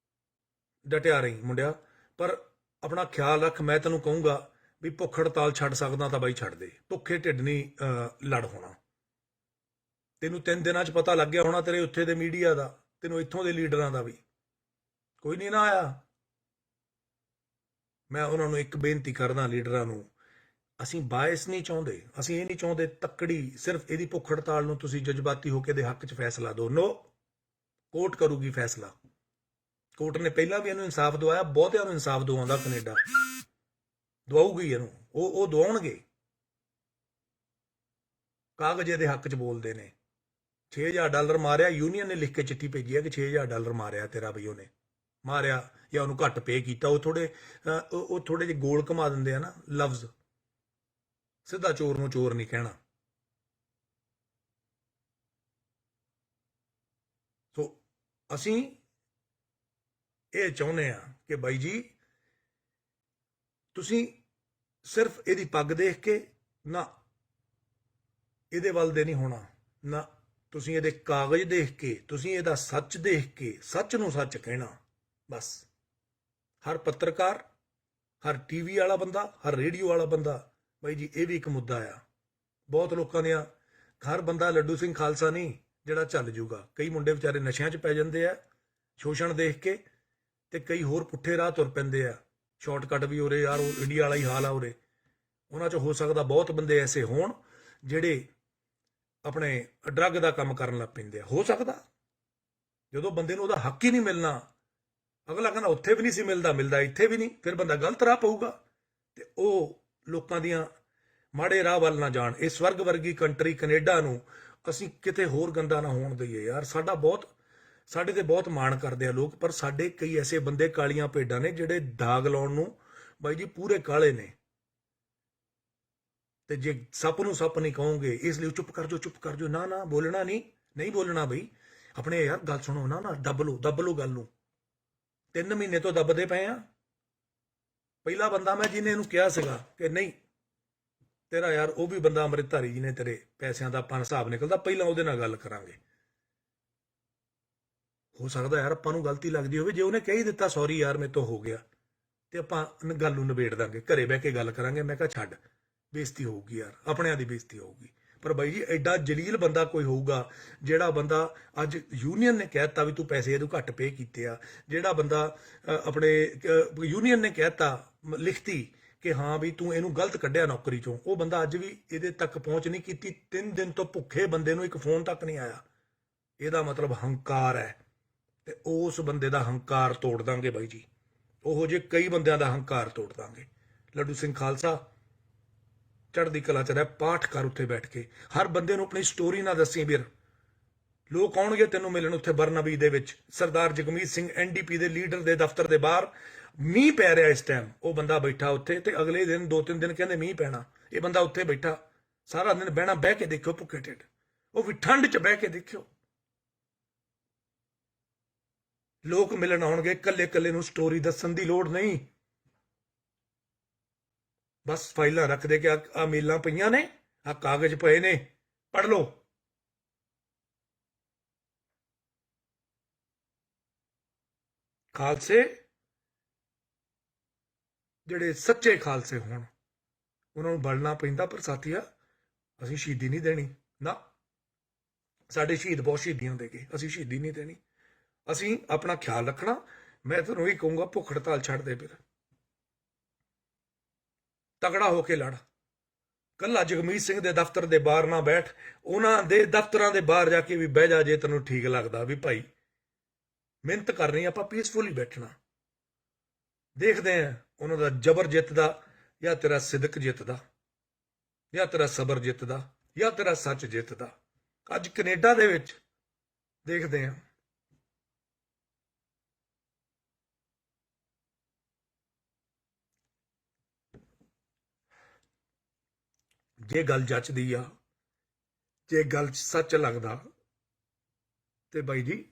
ਡਟਿਆ ਰਹੀ ਮੁੰਡਿਆ। ਪਰ ਆਪਣਾ ਖਿਆਲ ਰੱਖ। ਮੈਂ ਤੈਨੂੰ ਕਹੂੰਗਾ ਵੀ ਭੁੱਖ ਹੜਤਾਲ ਛੱਡ ਸਕਦਾ ਤਾਂ ਬਾਈ ਛੱਡ ਦੇ। ਭੁੱਖੇ ਢਿੱਡ ਨਹੀਂ ਲੜ ਹੋਣਾ। ਤੈਨੂੰ 3 ਦਿਨਾਂ 'ਚ ਪਤਾ ਲੱਗ ਗਿਆ ਹੋਣਾ ਤੇਰੇ ਉੱਥੇ ਦੇ ਮੀਡੀਆ ਦਾ, ਤੈਨੂੰ ਇੱਥੋਂ ਦੇ ਲੀਡਰਾਂ ਦਾ ਵੀ। ਕੋਈ ਨਹੀਂ ਨਾ ਆਇਆ। ਮੈਂ ਉਹਨਾਂ ਨੂੰ ਇੱਕ ਬੇਨਤੀ ਕਰਦਾ, ਲੀਡਰਾਂ ਨੂੰ, ਅਸੀਂ ਬਾਇਸ ਨਹੀਂ ਚਾਹੁੰਦੇ। ਅਸੀਂ ਇਹ ਨਹੀਂ ਚਾਹੁੰਦੇ ਤੱਕੜੀ ਸਿਰਫ ਇਹਦੀ ਭੁੱਖ ਹੜਤਾਲ ਨੂੰ ਤੁਸੀਂ ਜਜ਼ਬਾਤੀ ਹੋ ਕੇ ਇਹਦੇ ਹੱਕ 'ਚ ਫੈਸਲਾ ਦਿਓ। ਨੋ, ਕੋਰਟ ਕਰੂਗੀ ਫੈਸਲਾ। ਕੋਰਟ ਨੇ ਪਹਿਲਾਂ ਵੀ ਇਹਨੂੰ ਇਨਸਾਫ ਦਵਾਇਆ, ਬਹੁਤਿਆਂ ਨੂੰ ਇਨਸਾਫ ਦਵਾਉਂਦਾ ਕੈਨੇਡਾ, ਦਵਾਊਗੀ ਇਹਨੂੰ। ਉਹ ਦਵਾਉਣਗੇ। ਕਾਗਜ਼ ਇਹਦੇ ਹੱਕ 'ਚ ਬੋਲਦੇ ਨੇ। $6000 ਮਾਰਿਆ, ਯੂਨੀਅਨ ਨੇ ਲਿਖ ਕੇ ਚਿੱਠੀ ਭੇਜੀ ਹੈ ਕਿ $6000 ਮਾਰਿਆ ਤੇਰਾ ਬਈ, ਉਹਨੇ ਮਾਰਿਆ ਜਾਂ ਉਹਨੂੰ ਘੱਟ ਪੇ ਕੀਤਾ। ਉਹ ਥੋੜੇ ਜਿਹੇ ਗੋਲ ਘੁਮਾ ਦਿੰਦੇ ਆ ਨਾ ਲਫ਼ਜ਼। ਸਿੱਧਾ ਚੋਰ ਨੂੰ ਚੋਰ ਨਹੀਂ ਕਹਿਣਾ। ਸੋ ਅਸੀਂ ਇਹ ਚਾਹੁੰਦੇ ਆ ਕਿ ਬਾਈ ਜੀ ਤੁਸੀਂ ਸਿਰਫ ਇਹਦੀ ਪੱਗ ਦੇਖ ਕੇ ਨਾ ਇਹਦੇ ਵੱਲ ਦੇ ਨਹੀਂ ਹੋਣਾ, ਨਾ ਤੁਸੀਂ ਇਹਦੇ ਕਾਗਜ਼ ਦੇਖ ਕੇ, ਤੁਸੀਂ ਇਹਦਾ ਸੱਚ ਦੇਖ ਕੇ ਸੱਚ ਨੂੰ ਸੱਚ ਕਹਿਣਾ। ਬਸ ਹਰ ਪੱਤਰਕਾਰ, ਹਰ ਟੀਵੀ ਵਾਲਾ ਬੰਦਾ, ਹਰ ਰੇਡੀਓ ਵਾਲਾ ਬੰਦਾ, ਬਾਈ ਜੀ ਇਹ ਵੀ ਇੱਕ ਮੁੱਦਾ ਆ। ਬਹੁਤ ਲੋਕਾਂ ਦੀਆਂ, ਹਰ ਬੰਦਾ ਲੱਡੂ ਸਿੰਘ ਖਾਲਸਾ ਨਹੀਂ ਜਿਹੜਾ ਚੱਲ ਜੂਗਾ। ਕਈ ਮੁੰਡੇ ਵਿਚਾਰੇ ਨਸ਼ਿਆਂ 'ਚ ਪੈ ਜਾਂਦੇ ਆ ਸ਼ੋਸ਼ਣ ਦੇਖ ਕੇ, ਤੇ ਕਈ ਹੋਰ ਪੁੱਠੇ ਰਾਹ ਤੁਰ ਪੈਂਦੇ ਆ। ਸ਼ਾਰਟਕਟ ਵੀ ਉਰੇ ਯਾਰ, ਉਹ ਇੰਡੀਆ ਵਾਲਾ ਹੀ ਹਾਲ ਆ ਉਰੇ। ਉਹਨਾਂ 'ਚ ਹੋ ਸਕਦਾ ਬਹੁਤ ਬੰਦੇ ਐਸੇ ਹੋਣ ਜਿਹੜੇ ਆਪਣੇ ਡਰੱਗ ਦਾ ਕੰਮ ਕਰਨ ਲੱਗ ਪੈਂਦੇ ਆ। ਹੋ ਸਕਦਾ ਜਦੋਂ ਬੰਦੇ ਨੂੰ ਉਹਦਾ ਹੱਕ ਹੀ ਨਹੀਂ ਮਿਲਣਾ, ਅਗਲਾ ਕਹਿੰਦਾ ਉੱਥੇ ਵੀ ਨਹੀਂ ਸੀ ਮਿਲਦਾ, ਮਿਲਦਾ ਇੱਥੇ ਵੀ ਨਹੀਂ, ਫਿਰ ਬੰਦਾ ਗਲਤ ਰਾਹ ਪਊਗਾ। ਤੇ ਉਹ ਲੋਕਾਂ ਦੀਆਂ ਮਾੜੇ ਰਾਹ ਵੱਲ ਨਾ ਜਾਣ। ਇਹ ਸਵਰਗ ਵਰਗੀ ਕੰਟਰੀ ਕੈਨੇਡਾ ਨੂੰ ਅਸੀਂ ਕਿਤੇ ਹੋਰ ਗੰਦਾ ਨਾ ਹੋਣ ਦਈਏ ਯਾਰ। ਸਾਡੇ ਤੇ ਬਹੁਤ ਮਾਣ ਕਰਦੇ ਆ ਲੋਕ, ਪਰ ਸਾਡੇ ਕਈ ਐਸੇ ਬੰਦੇ ਕਾਲੀਆਂ ਭੇਡਾਂ ਨੇ ਜਿਹੜੇ ਦਾਗ ਲਾਉਣ ਨੂੰ ਬਾਈ ਜੀ ਪੂਰੇ ਕਾਲੇ ਨੇ। ਤੇ ਜੇ ਸੱਪ ਨੂੰ ਸੱਪ ਨਹੀਂ ਕਹੋਗੇ, ਇਸ ਲਈ ਚੁੱਪ ਕਰ ਜਾਓ, ਚੁੱਪ ਕਰ ਜਾਓ। ਨਾ ਨਾ ਬੋਲਣਾ ਨਹੀਂ ਬੋਲਣਾ ਬਈ। ਆਪਣੇ ਯਾਰ ਗੱਲ ਸੁਣੋ ਨਾ, ਦੱਬ ਲਓ ਗੱਲ ਨੂੰ। 3 ਮਹੀਨੇ ਤੋਂ ਦੱਬਦੇ ਪਏ ਆ। ਪਹਿਲਾ ਬੰਦਾ ਮੈਂ ਜਿਹਨੇ ਇਹਨੂੰ ਕਿਹਾ ਸੀਗਾ ਕਿ ਨਹੀਂ ਤੇਰਾ ਯਾਰ, ਉਹ ਵੀ ਬੰਦਾ ਅੰਮ੍ਰਿਤਧਾਰੀ ਜਿਹਨੇ ਤੇਰੇ ਪੈਸਿਆਂ ਦਾ ਆਪਾਂ ਹਿਸਾਬ ਨਿਕਲਦਾ, ਪਹਿਲਾਂ ਉਹਦੇ ਨਾਲ ਗੱਲ ਕਰਾਂਗੇ। ਹੋ ਸਕਦਾ ਯਾਰ ਆਪਾਂ ਨੂੰ ਗਲਤੀ ਲੱਗਦੀ ਹੋਵੇ। ਜੇ ਉਹਨੇ ਕਹਿ ਹੀ ਦਿੱਤਾ ਸੌਰੀ ਯਾਰ ਮੇਰੇ ਤੋਂ ਹੋ ਗਿਆ, ਤੇ ਆਪਾਂ ਗੱਲ ਨੂੰ ਨਿਬੇੜ ਦਾਂਗੇ, ਘਰੇ ਬਹਿ ਕੇ ਗੱਲ ਕਰਾਂਗੇ। ਮੈਂ ਕਿਹਾ ਛੱਡ, ਬੇਇੱਜ਼ਤੀ ਹੋਊਗੀ ਯਾਰ, ਆਪਣਿਆਂ ਦੀ ਬੇਇੱਜ਼ਤੀ ਹੋਊਗੀ। ਪਰ ਬਾਈ ਜੀ ਐਡਾ ਜਲੀਲ ਬੰਦਾ ਕੋਈ ਹੋਊਗਾ ਜਿਹੜਾ ਬੰਦਾ ਅੱਜ ਯੂਨੀਅਨ ਨੇ ਕਹਿਤਾ ਵੀ ਤੂੰ ਪੈਸੇ ਇਹਨੂੰ ਘੱਟ ਪੇ ਕੀਤੇ ਆ, ਜਿਹੜਾ ਬੰਦਾ ਆਪਣੇ ਯੂਨੀਅਨ ਨੇ ਕਹਿਤਾ ਲਿਖਤੀ ਕਿ ਹਾਂ ਵੀ ਤੂੰ ਇਹਨੂੰ ਗਲਤ ਕੱਢਿਆ ਨੌਕਰੀ ਚੋਂ, ਉਹ ਬੰਦਾ ਅੱਜ ਵੀ ਇਹਦੇ ਤੱਕ ਪਹੁੰਚ ਨਹੀਂ ਕੀਤੀ। 3 ਦਿਨ ਤੋਂ ਭੁੱਖੇ ਬੰਦੇ ਨੂੰ ਇੱਕ ਫੋਨ ਤੱਕ ਨਹੀਂ ਆਇਆ। ਇਹਦਾ ਮਤਲਬ ਹੰਕਾਰ ਹੈ, ਤੇ ਉਸ ਬੰਦੇ ਦਾ ਹੰਕਾਰ ਤੋੜ ਦਾਂਗੇ ਬਾਈ ਜੀ। ਉਹੋ ਜਿਹੇ ਕਈ ਬੰਦਿਆਂ ਦਾ ਹੰਕਾਰ ਤੋੜ ਦਾਂਗੇ। ਲੱਡੂ ਸਿੰਘ ਖਾਲਸਾ ਚੜ੍ਹਦੀ ਕਲਾ ਚ ਰਹਿ, ਪਾਠ ਕਰ ਉੱਥੇ ਬੈਠ ਕੇ। ਹਰ ਬੰਦੇ ਨੂੰ ਆਪਣੀ ਸਟੋਰੀ ਨਾ ਦੱਸੀ ਵੀਰ। ਲੋਕ ਆਉਣਗੇ ਤੈਨੂੰ ਮਿਲਣ ਉੱਥੇ ਬਰਨਾਬੀ ਦੇ ਵਿੱਚ। ਸਰਦਾਰ ਜਗਮੀਤ ਸਿੰਘ NDP ਦੇ ਲੀਡਰ ਦੇ ਦਫ਼ਤਰ ਦੇ ਬਾਹਰ ਮੀਂਹ ਪੈ ਰਿਹਾ ਇਸ ਟਾਈਮ। ਉਹ ਬੰਦਾ ਬੈਠਾ ਉੱਥੇ, ਤੇ ਅਗਲੇ ਦਿਨ 2-3 ਦਿਨ ਕਹਿੰਦੇ ਮੀਂਹ ਪੈਣਾ। ਇਹ ਬੰਦਾ ਉੱਥੇ ਬੈਠਾ ਸਾਰਾ ਦਿਨ ਬਹਿਣਾ। ਬਹਿ ਕੇ ਦੇਖਿਓ ਭੁੱਖੇ ਢਿੱਡ, ਉਹ ਵੀ ਠੰਡ 'ਚ ਬਹਿ ਕੇ ਦੇਖਿਓ। ਲੋਕ ਮਿਲਣ ਆਉਣਗੇ, ਕੱਲੇ ਨੂੰ ਸਟੋਰੀ ਦੱਸਣ ਦੀ ਲੋੜ ਨਹੀਂ। ਬਸ ਫਾਈਲਾਂ ਰੱਖਦੇ ਕਿ ਆ ਮੇਲਾਂ ਪਈਆਂ ਨੇ, ਆ ਕਾਗਜ਼ ਪਏ ਨੇ, ਪੜ੍ਹ ਲਓ। ਖਾਲਸੇ ਜਿਹੜੇ ਸੱਚੇ ਖਾਲਸੇ ਹੋਣ ਉਹਨਾਂ ਨੂੰ ਬਲਣਾ ਪੈਂਦਾ। ਪਰ ਸਾਥੀਆ ਅਸੀਂ ਸ਼ਹੀਦੀ ਨਹੀਂ ਦੇਣੀ, ਨਾ, ਸਾਡੇ ਸ਼ਹੀਦ ਬਹੁਤ ਸ਼ਹੀਦੀਆਂ ਦੇ ਗਏ, ਅਸੀਂ ਸ਼ਹੀਦੀ ਨਹੀਂ ਦੇਣੀ। ਅਸੀਂ ਆਪਣਾ ਖਿਆਲ ਰੱਖਣਾ। ਮੈਂ ਤੁਹਾਨੂੰ ਇਹ ਕਹੂੰਗਾ, ਭੁੱਖ ਹੜਤਾਲ ਛੱਡ ਦੇ, ਫਿਰ ਤਗੜਾ ਹੋ ਕੇ ਲੜ। ਕੱਲਾ ਜਗਮੀਤ ਸਿੰਘ ਦੇ ਦਫ਼ਤਰ ਦੇ ਬਾਹਰ ਨਾ ਬੈਠ, ਉਹਨਾਂ ਦੇ ਦਫ਼ਤਰਾਂ ਦੇ ਬਾਹਰ ਜਾ ਕੇ ਵੀ ਬਹਿ ਜਾ, ਜੇ ਤੈਨੂੰ ਠੀਕ ਲੱਗਦਾ ਵੀ ਭਾਈ ਮਿਹਨਤ ਕਰਨੀ, ਆਪਾਂ ਪੀਸਫੁਲੀ ਬੈਠਣਾ। ਦੇਖਦੇ ਆ ਉਹਨਾਂ ਦਾ ਜ਼ਬਰ ਜਿੱਤਦਾ ਜਾਂ ਤੇਰਾ ਸਿਦਕ ਜਿੱਤਦਾ, ਜਾਂ ਤੇਰਾ ਸਬਰ ਜਿੱਤਦਾ, ਜਾਂ ਤੇਰਾ ਸੱਚ ਜਿੱਤਦਾ। ਅੱਜ ਕੈਨੇਡਾ ਦੇ ਵਿੱਚ ਦੇਖਦੇ ਆ। ਜੇ ਗੱਲ ਜੱਚਦੀ ਆ, ਜੇ ਗੱਲ ਸੱਚ ਲੱਗਦਾ, ਤੇ ਬਾਈ ਜੀ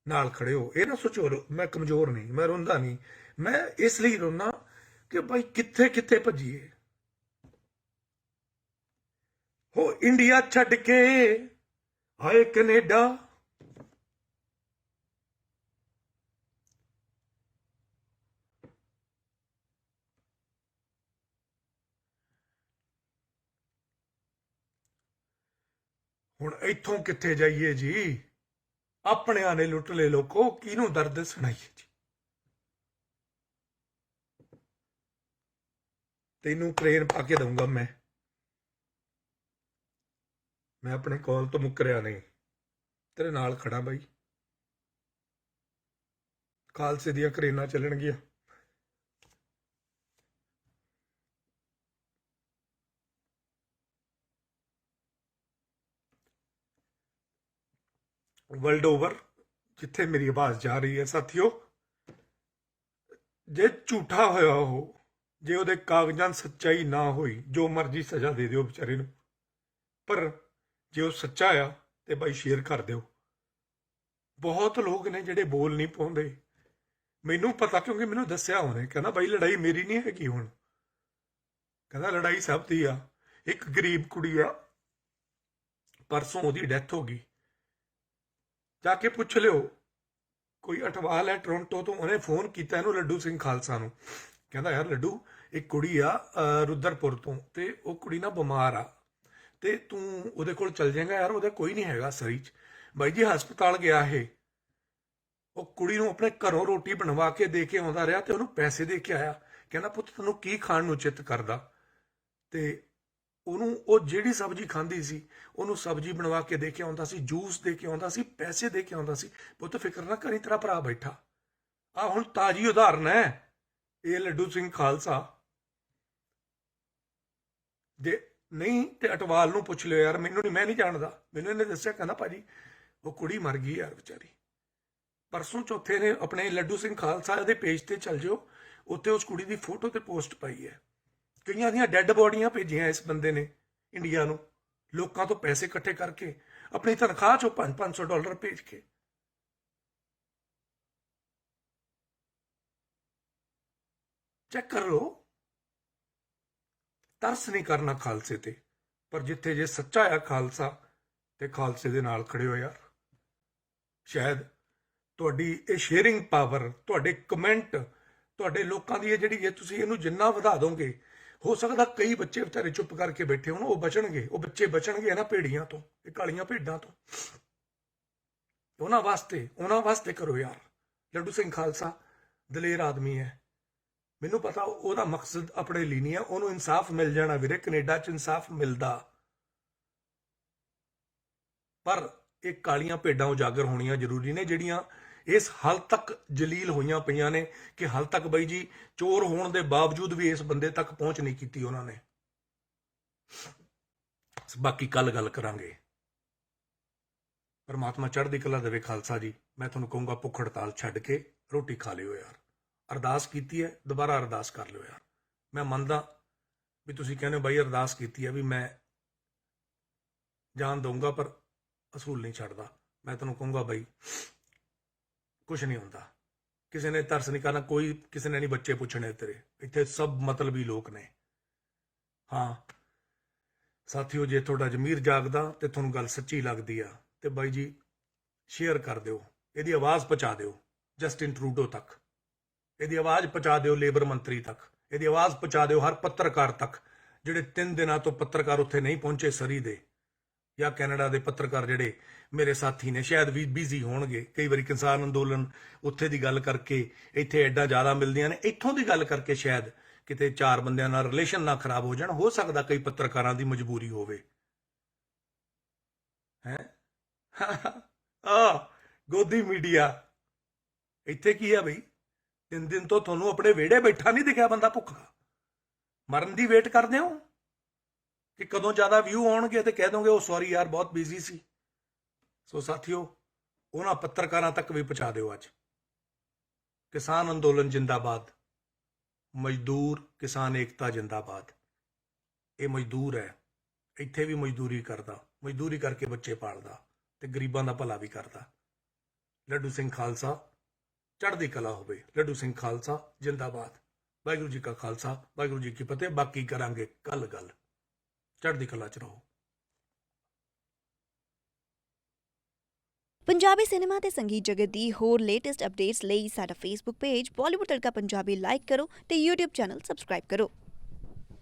ਨਾਲ ਖੜੇ ਹੋ। ਇਹ ਨਾ ਸੋਚੋ ਮੈਂ ਕਮਜ਼ੋਰ ਨਹੀਂ, ਮੈਂ ਰੋਂਦਾ ਨਹੀਂ। ਮੈਂ ਇਸ ਲਈ ਰੋਣਾ ਕਿ ਬਾਈ ਕਿੱਥੇ ਕਿੱਥੇ ਭੱਜੀਏ। ਹੋ ਇੰਡੀਆ ਛੱਡ ਕੇ ਆਏ ਕੈਨੇਡਾ, ਹੁਣ ਇੱਥੋਂ ਕਿੱਥੇ ਜਾਈਏ ਜੀ? ਆਪਣਿਆਂ ਨੇ ਲੁੱਟ ਲਏ ਲੋਕੋ, ਕਿਹਨੂੰ ਦਰਦ ਸੁਣਾਈਏ ਜੀ? ਤੈਨੂੰ ਟ੍ਰੇਨ ਪਾ ਕੇ ਦਊਂਗਾ ਮੈਂ ਆਪਣੇ ਕਾਲ ਤੋਂ ਮੁੱਕਰਿਆ ਨਹੀਂ, ਤੇਰੇ ਨਾਲ ਖੜਾ ਬਾਈ। ਖਾਲਸੇ ਦੀਆਂ ਕਰੇਨਾਂ ਚੱਲਣਗੀਆਂ। ਵਰਲਡ ਓਵਰ ਜਿੱਥੇ ਮੇਰੀ ਆਵਾਜ਼ ਜਾ ਰਹੀ ਹੈ ਸਾਥੀਓ, ਜੇ ਝੂਠਾ ਹੋਇਆ ਉਹ, ਜੇ ਉਹਦੇ ਕਾਗਜ਼ਾਂ ਸੱਚਾਈ ਨਾ ਹੋਈ, ਜੋ ਮਰਜ਼ੀ ਸਜ਼ਾ ਦੇ ਦਿਓ ਵਿਚਾਰੇ ਨੂੰ, ਪਰ ਜੇ ਉਹ ਸੱਚਾ ਆ ਤੇ ਬਾਈ ਸ਼ੇਅਰ ਕਰ ਦਿਓ। ਬਹੁਤ ਲੋਕ ਨੇ ਜਿਹੜੇ ਬੋਲ ਨਹੀਂ ਪਾਉਂਦੇ, ਮੈਨੂੰ ਪਤਾ, ਕਿਉਂਕਿ ਮੈਨੂੰ ਦੱਸਿਆ ਉਹਨੇ, ਕਹਿੰਦਾ ਬਾਈ ਲੜਾਈ ਮੇਰੀ ਨਹੀਂ ਹੈਗੀ, ਹੁਣ ਕਹਿੰਦਾ ਲੜਾਈ ਸਭ ਦੀ ਆ। ਇੱਕ ਗਰੀਬ ਕੁੜੀ ਆ, ਪਰਸੋਂ ਉਹਦੀ ਡੈਥ ਹੋ ਗਈ, ਜਾ ਕੇ ਪੁੱਛ ਲਿਓ। ਕੋਈ ਅਟਵਾਲ ਹੈ ਟੋਰਾਂਟੋ ਤੋਂ, ਉਹਨੇ ਫੋਨ ਕੀਤਾ ਇਹਨੂੰ, ਲੱਡੂ ਸਿੰਘ ਖਾਲਸਾ ਨੂੰ। ਕਹਿੰਦਾ ਯਾਰ ਲੱਡੂ, ਇੱਕ ਕੁੜੀ ਆ ਰੁਦਰਪੁਰ ਤੋਂ, ਤੇ ਉਹ ਕੁੜੀ ਨਾ ਬਿਮਾਰ ਆ, ਤੇ ਤੂੰ ਉਹਦੇ ਕੋਲ ਚੱਲ ਜਾਏਗਾ ਯਾਰ, ਉਹਦਾ ਕੋਈ ਨਹੀਂ ਹੈਗਾ ਸਰੀ 'ਚ। ਬਾਈ ਜੀ ਹਸਪਤਾਲ ਗਿਆ ਇਹ, ਉਹ ਕੁੜੀ ਨੂੰ ਆਪਣੇ ਘਰੋਂ ਰੋਟੀ ਬਣਵਾ ਕੇ ਦੇ ਕੇ ਆਉਂਦਾ ਰਿਹਾ, ਤੇ ਉਹਨੂੰ ਪੈਸੇ ਦੇ ਕੇ ਆਇਆ। ਕਹਿੰਦਾ ਪੁੱਤ ਤੈਨੂੰ ਕੀ ਖਾਣ ਨੂੰ ਚਿੱਤ ਕਰਦਾ? ਤੇ ਉਹਨੂੰ ਉਹ ਜਿਹੜੀ ਸਬਜ਼ੀ ਖਾਂਦੀ ਸੀ, ਉਹਨੂੰ ਸਬਜ਼ੀ ਬਣਵਾ ਕੇ ਦੇ ਕੇ ਆਉਂਦਾ ਸੀ, ਜੂਸ ਦੇ ਕੇ ਆਉਂਦਾ ਸੀ, ਪੈਸੇ ਦੇ ਕੇ ਆਉਂਦਾ ਸੀ। ਪੁੱਤ ਫਿਕਰ ਨਾ ਕਰੀ, ਤੇਰਾ ਭਰਾ ਬੈਠਾ। ਆ ਹੁਣ ਤਾਜੀ ਉਦਾਹਰਨ ਹੈ ਇਹ ਲੱਡੂ ਸਿੰਘ ਖਾਲਸਾ। ਜੇ ਨਹੀਂ ਤੇ ਅਟਵਾਲ ਨੂੰ ਪੁੱਛ ਲਿਓ ਯਾਰ, ਮੈਨੂੰ ਨਹੀਂ, ਮੈਂ ਨਹੀਂ ਜਾਣਦਾ। ਮੈਨੂੰ ਇਹਨੇ ਦੱਸਿਆ, ਕਹਿੰਦਾ ਭਾਜੀ ਉਹ ਕੁੜੀ ਮਰ ਗਈ ਯਾਰ ਵਿਚਾਰੀ। ਪਰਸੋਂ ਚੌਥੇ ਨੇ ਆਪਣੇ ਲੱਡੂ ਸਿੰਘ ਖਾਲਸਾ ਦੇ ਪੇਜ ਤੇ ਚੱਲ ਜਾਓ, ਉੱਥੇ ਉਸ ਕੁੜੀ ਦੀ ਫੋਟੋ ਤੇ ਪੋਸਟ ਪਾਈ ਹੈ। ਕਈਆਂ ਦੀਆਂ ਡੈੱਡ ਬੋਡੀਆਂ ਭੇਜੀਆਂ ਇਸ ਬੰਦੇ ਨੇ ਇੰਡੀਆ ਨੂੰ, ਲੋਕਾਂ ਤੋਂ ਪੈਸੇ ਇਕੱਠੇ ਕਰਕੇ, ਆਪਣੀ ਤਨਖਾਹ ਚੋਂ $500 ਭੇਜ ਕੇ। ਚੈੱਕ ਕਰ ਲਓ। ਤਰਸ ਨਹੀਂ ਕਰਨਾ ਖਾਲਸੇ ਤੇ, ਪਰ ਜਿੱਥੇ ਜੇ ਸੱਚਾ ਆ ਖਾਲਸਾ, ਤੇ ਖਾਲਸੇ ਦੇ ਨਾਲ ਖੜੇ ਹੋ ਯਾਰ। ਸ਼ਾਇਦ ਤੁਹਾਡੀ ਇਹ ਸ਼ੇਅਰਿੰਗ ਪਾਵਰ, ਤੁਹਾਡੇ ਕਮੈਂਟ, ਤੁਹਾਡੇ ਲੋਕਾਂ ਦੀ ਇਹ ਜਿਹੜੀ, ਜੇ ਤੁਸੀਂ ਇਹਨੂੰ ਜਿੰਨਾ ਵਧਾ ਦੋਗੇ, ਹੋ ਸਕਦਾ ਕਈ ਬੱਚੇ ਵਿਚਾਰੇ ਚੁੱਪ ਕਰਕੇ ਬੈਠੇ ਹੋਣ, ਉਹ ਬਚਣਗੇ। ਉਹ ਬੱਚੇ ਬਚਣਗੇ ਇਹਨਾਂ ਭੇੜੀਆਂ ਤੋਂ, ਇਹ ਕਾਲੀਆਂ ਭੇਡਾਂ ਤੋਂ। ਉਹਨਾਂ ਵਾਸਤੇ ਕਰੋ ਯਾਰ। ਲੱਡੂ ਸਿੰਘ ਖਾਲਸਾ ਦਲੇਰ ਆਦਮੀ ਹੈ, ਮੈਨੂੰ ਪਤਾ ਉਹਦਾ ਮਕਸਦ ਆਪਣੇ ਲਈ ਨਹੀਂ ਹੈ, ਉਹਨੂੰ ਇਨਸਾਫ ਮਿਲ ਜਾਣਾ ਵੀਰੇ। ਕੈਨੇਡਾ 'ਚ ਇਨਸਾਫ ਮਿਲਦਾ, ਪਰ ਇਹ ਕਾਲੀਆਂ ਭੇਡਾਂ ਉਜਾਗਰ ਹੋਣੀਆਂ ਜ਼ਰੂਰੀ ਨੇ, ਜਿਹੜੀਆਂ ਇਸ ਹਾਲ ਤੱਕ ਜਲੀਲ ਹੋਈਆਂ ਪਈਆਂ ਨੇ, ਕਿ ਹਾਲ ਤੱਕ ਬਾਈ ਜੀ ਚੋਰ ਹੋਣ ਦੇ ਬਾਵਜੂਦ ਵੀ ਇਸ ਬੰਦੇ ਤੱਕ ਪਹੁੰਚ ਨਹੀਂ ਕੀਤੀ ਉਹਨਾਂ ਨੇ। ਬਾਕੀ ਕੱਲ ਗੱਲ ਕਰਾਂਗੇ। ਪਰਮਾਤਮਾ ਚੜ੍ਹਦੀ ਕਲਾ ਦੇਵੇ ਖਾਲਸਾ ਜੀ। ਮੈਂ ਤੁਹਾਨੂੰ ਕਹੂੰਗਾ ਭੁੱਖ ਹੜਤਾਲ ਛੱਡ ਕੇ ਰੋਟੀ ਖਾ ਲਿਓ ਯਾਰ। ਅਰਦਾਸ ਕੀਤੀ ਹੈ, ਦੁਬਾਰਾ ਅਰਦਾਸ ਕਰ ਲਿਓ ਯਾਰ। ਮੈਂ ਮੰਨਦਾ ਵੀ ਤੁਸੀਂ ਕਹਿੰਦੇ ਬਾਈ ਅਰਦਾਸ ਕੀਤੀ ਹੈ, ਵੀ ਮੈਂ ਜਾਨ ਦਊਂਗਾ ਪਰ ਅਸੂਲ ਨਹੀਂ ਛੱਡਦਾ। ਮੈਂ ਤੁਹਾਨੂੰ ਕਹੂੰਗਾ ਬਾਈ ਕੁਛ ਨਹੀਂ ਹੁੰਦਾ, ਕਿਸੇ ਨੇ ਤਰਸ ਨਹੀਂ ਕਰਨਾ, ਕੋਈ ਕਿਸੇ ਨੇ ਨਹੀਂ ਬੱਚੇ ਪੁੱਛਣੇ ਤੇਰੇ। ਇੱਥੇ ਸਭ ਮਤਲਬੀ ਲੋਕ ਨੇ। ਹਾਂ ਸਾਥੀਓ, ਜੇ ਤੁਹਾਡਾ ਜ਼ਮੀਰ ਜਾਗਦਾ ਤੇ ਤੁਹਾਨੂੰ ਗੱਲ ਸੱਚੀ ਲੱਗਦੀ ਆ, ਤੇ ਬਾਈ ਜੀ ਸ਼ੇਅਰ ਕਰ ਦਿਓ, ਇਹਦੀ ਆਵਾਜ਼ ਪਹੁੰਚਾ ਦਿਓ ਜਸਟਿਨ ਟਰੂਡੋ ਤੱਕ, ਇਹਦੀ ਆਵਾਜ਼ ਪਹੁੰਚਾ ਦਿਓ ਲੇਬਰ ਮੰਤਰੀ ਤੱਕ, ਇਹਦੀ ਆਵਾਜ਼ ਪਹੁੰਚਾ ਦਿਓ ਹਰ ਪੱਤਰਕਾਰ ਤੱਕ, ਜਿਹੜੇ 3 ਦਿਨਾਂ ਤੋਂ ਪੱਤਰਕਾਰ ਉੱਥੇ ਨਹੀਂ ਪਹੁੰਚੇ ਸਰੀ ਦੇ। ਜਾਂ ਕੈਨੇਡਾ ਦੇ ਪੱਤਰਕਾਰ ਜਿਹੜੇ ਮੇਰੇ ਸਾਥੀ ਨੇ ਸ਼ਾਇਦ ਵੀ ਬਿਜ਼ੀ ਹੋਣਗੇ, ਕਈ ਵਾਰੀ ਕਿਸਾਨ ਅੰਦੋਲਨ ਉੱਥੇ ਦੀ ਗੱਲ ਕਰਕੇ ਇੱਥੇ ਐਡਾ ਜ਼ਿਆਦਾ ਮਿਲਦੀਆਂ ਨੇ, ਇੱਥੋਂ ਦੀ ਗੱਲ ਕਰਕੇ ਸ਼ਾਇਦ ਕਿਤੇ ਚਾਰ ਬੰਦਿਆਂ ਨਾਲ ਰਿਲੇਸ਼ਨ ਨਾ ਖਰਾਬ ਹੋ ਜਾਣ, ਹੋ ਸਕਦਾ ਕਈ ਪੱਤਰਕਾਰਾਂ ਦੀ ਮਜਬੂਰੀ ਹੋਵੇ ਹੈ। ਆ ਗੋਦੀ ਮੀਡੀਆ ਇੱਥੇ ਕੀ ਹੈ ਬਈ, 3 ਦਿਨ ਤੋਂ ਤੁਹਾਨੂੰ ਆਪਣੇ ਵਿਹੜੇ ਬੈਠਾ ਨਹੀਂ ਦਿਖਿਆ ਬੰਦਾ ਭੁੱਖਾ, ਮਰਨ ਦੀ ਵੇਟ ਕਰਦੇ ਹੋ ਕਿ ਕਦੋਂ ਜ਼ਿਆਦਾ ਵਿਊ ਆਉਣਗੇ ਤੇ ਕਹਿ ਦੋਗੇ ਉਹ ਸੌਰੀ ਯਾਰ ਬਹੁਤ ਬਿਜ਼ੀ ਸੀ। ਸੋ ਸਾਥੀਓ, ਉਹਨਾਂ ਪੱਤਰਕਾਰਾਂ ਤੱਕ ਵੀ ਪਹੁੰਚਾ ਦਿਓ ਅੱਜ ਕਿਸਾਨ ਅੰਦੋਲਨ ਜਿੰਦਾਬਾਦ, ਮਜ਼ਦੂਰ ਕਿਸਾਨ ਏਕਤਾ ਜਿੰਦਾਬਾਦ। ਇਹ ਮਜ਼ਦੂਰ ਹੈ, ਇੱਥੇ ਵੀ ਮਜ਼ਦੂਰੀ ਕਰਦਾ, ਮਜ਼ਦੂਰੀ ਕਰਕੇ ਬੱਚੇ ਪਾਲਦਾ ਤੇ ਗਰੀਬਾਂ ਦਾ ਭਲਾ ਵੀ ਕਰਦਾ। ਲੱਡੂ ਸਿੰਘ ਖਾਲਸਾ ਚੜ੍ਹਦੀ ਕਲਾ ਹੋਵੇ। ਲੱਡੂ ਸਿੰਘ ਖਾਲਸਾ ਜਿੰਦਾਬਾਦ। ਵਾਹਿਗੁਰੂ ਜੀ ਕਾ ਖਾਲਸਾ, ਵਾਹਿਗੁਰੂ ਜੀ ਕੀ ਫਤਿਹ। ਬਾਕੀ ਕਰਾਂਗੇ ਕੱਲ ਗੱਲ। ਚੜ੍ਹਦੀ ਕਲਾ ਚ ਰਹੋ। ਪੰਜਾਬੀ ਸਿਨੇਮਾ ਤੇ ਸੰਗੀਤ ਜਗਤ ਦੀ ਹੋਰ ਲੇਟੈਸਟ ਅਪਡੇਟਸ ਲਈ ਸਾਡਾ ਫੇਸਬੁੱਕ ਪੇਜ ਬਾਲੀਵੁੱਡ ਤੜਕਾ ਪੰਜਾਬੀ ਲਾਈਕ ਕਰੋ ਤੇ YouTube ਚੈਨਲ ਸਬਸਕ੍ਰਾਈਬ ਕਰੋ।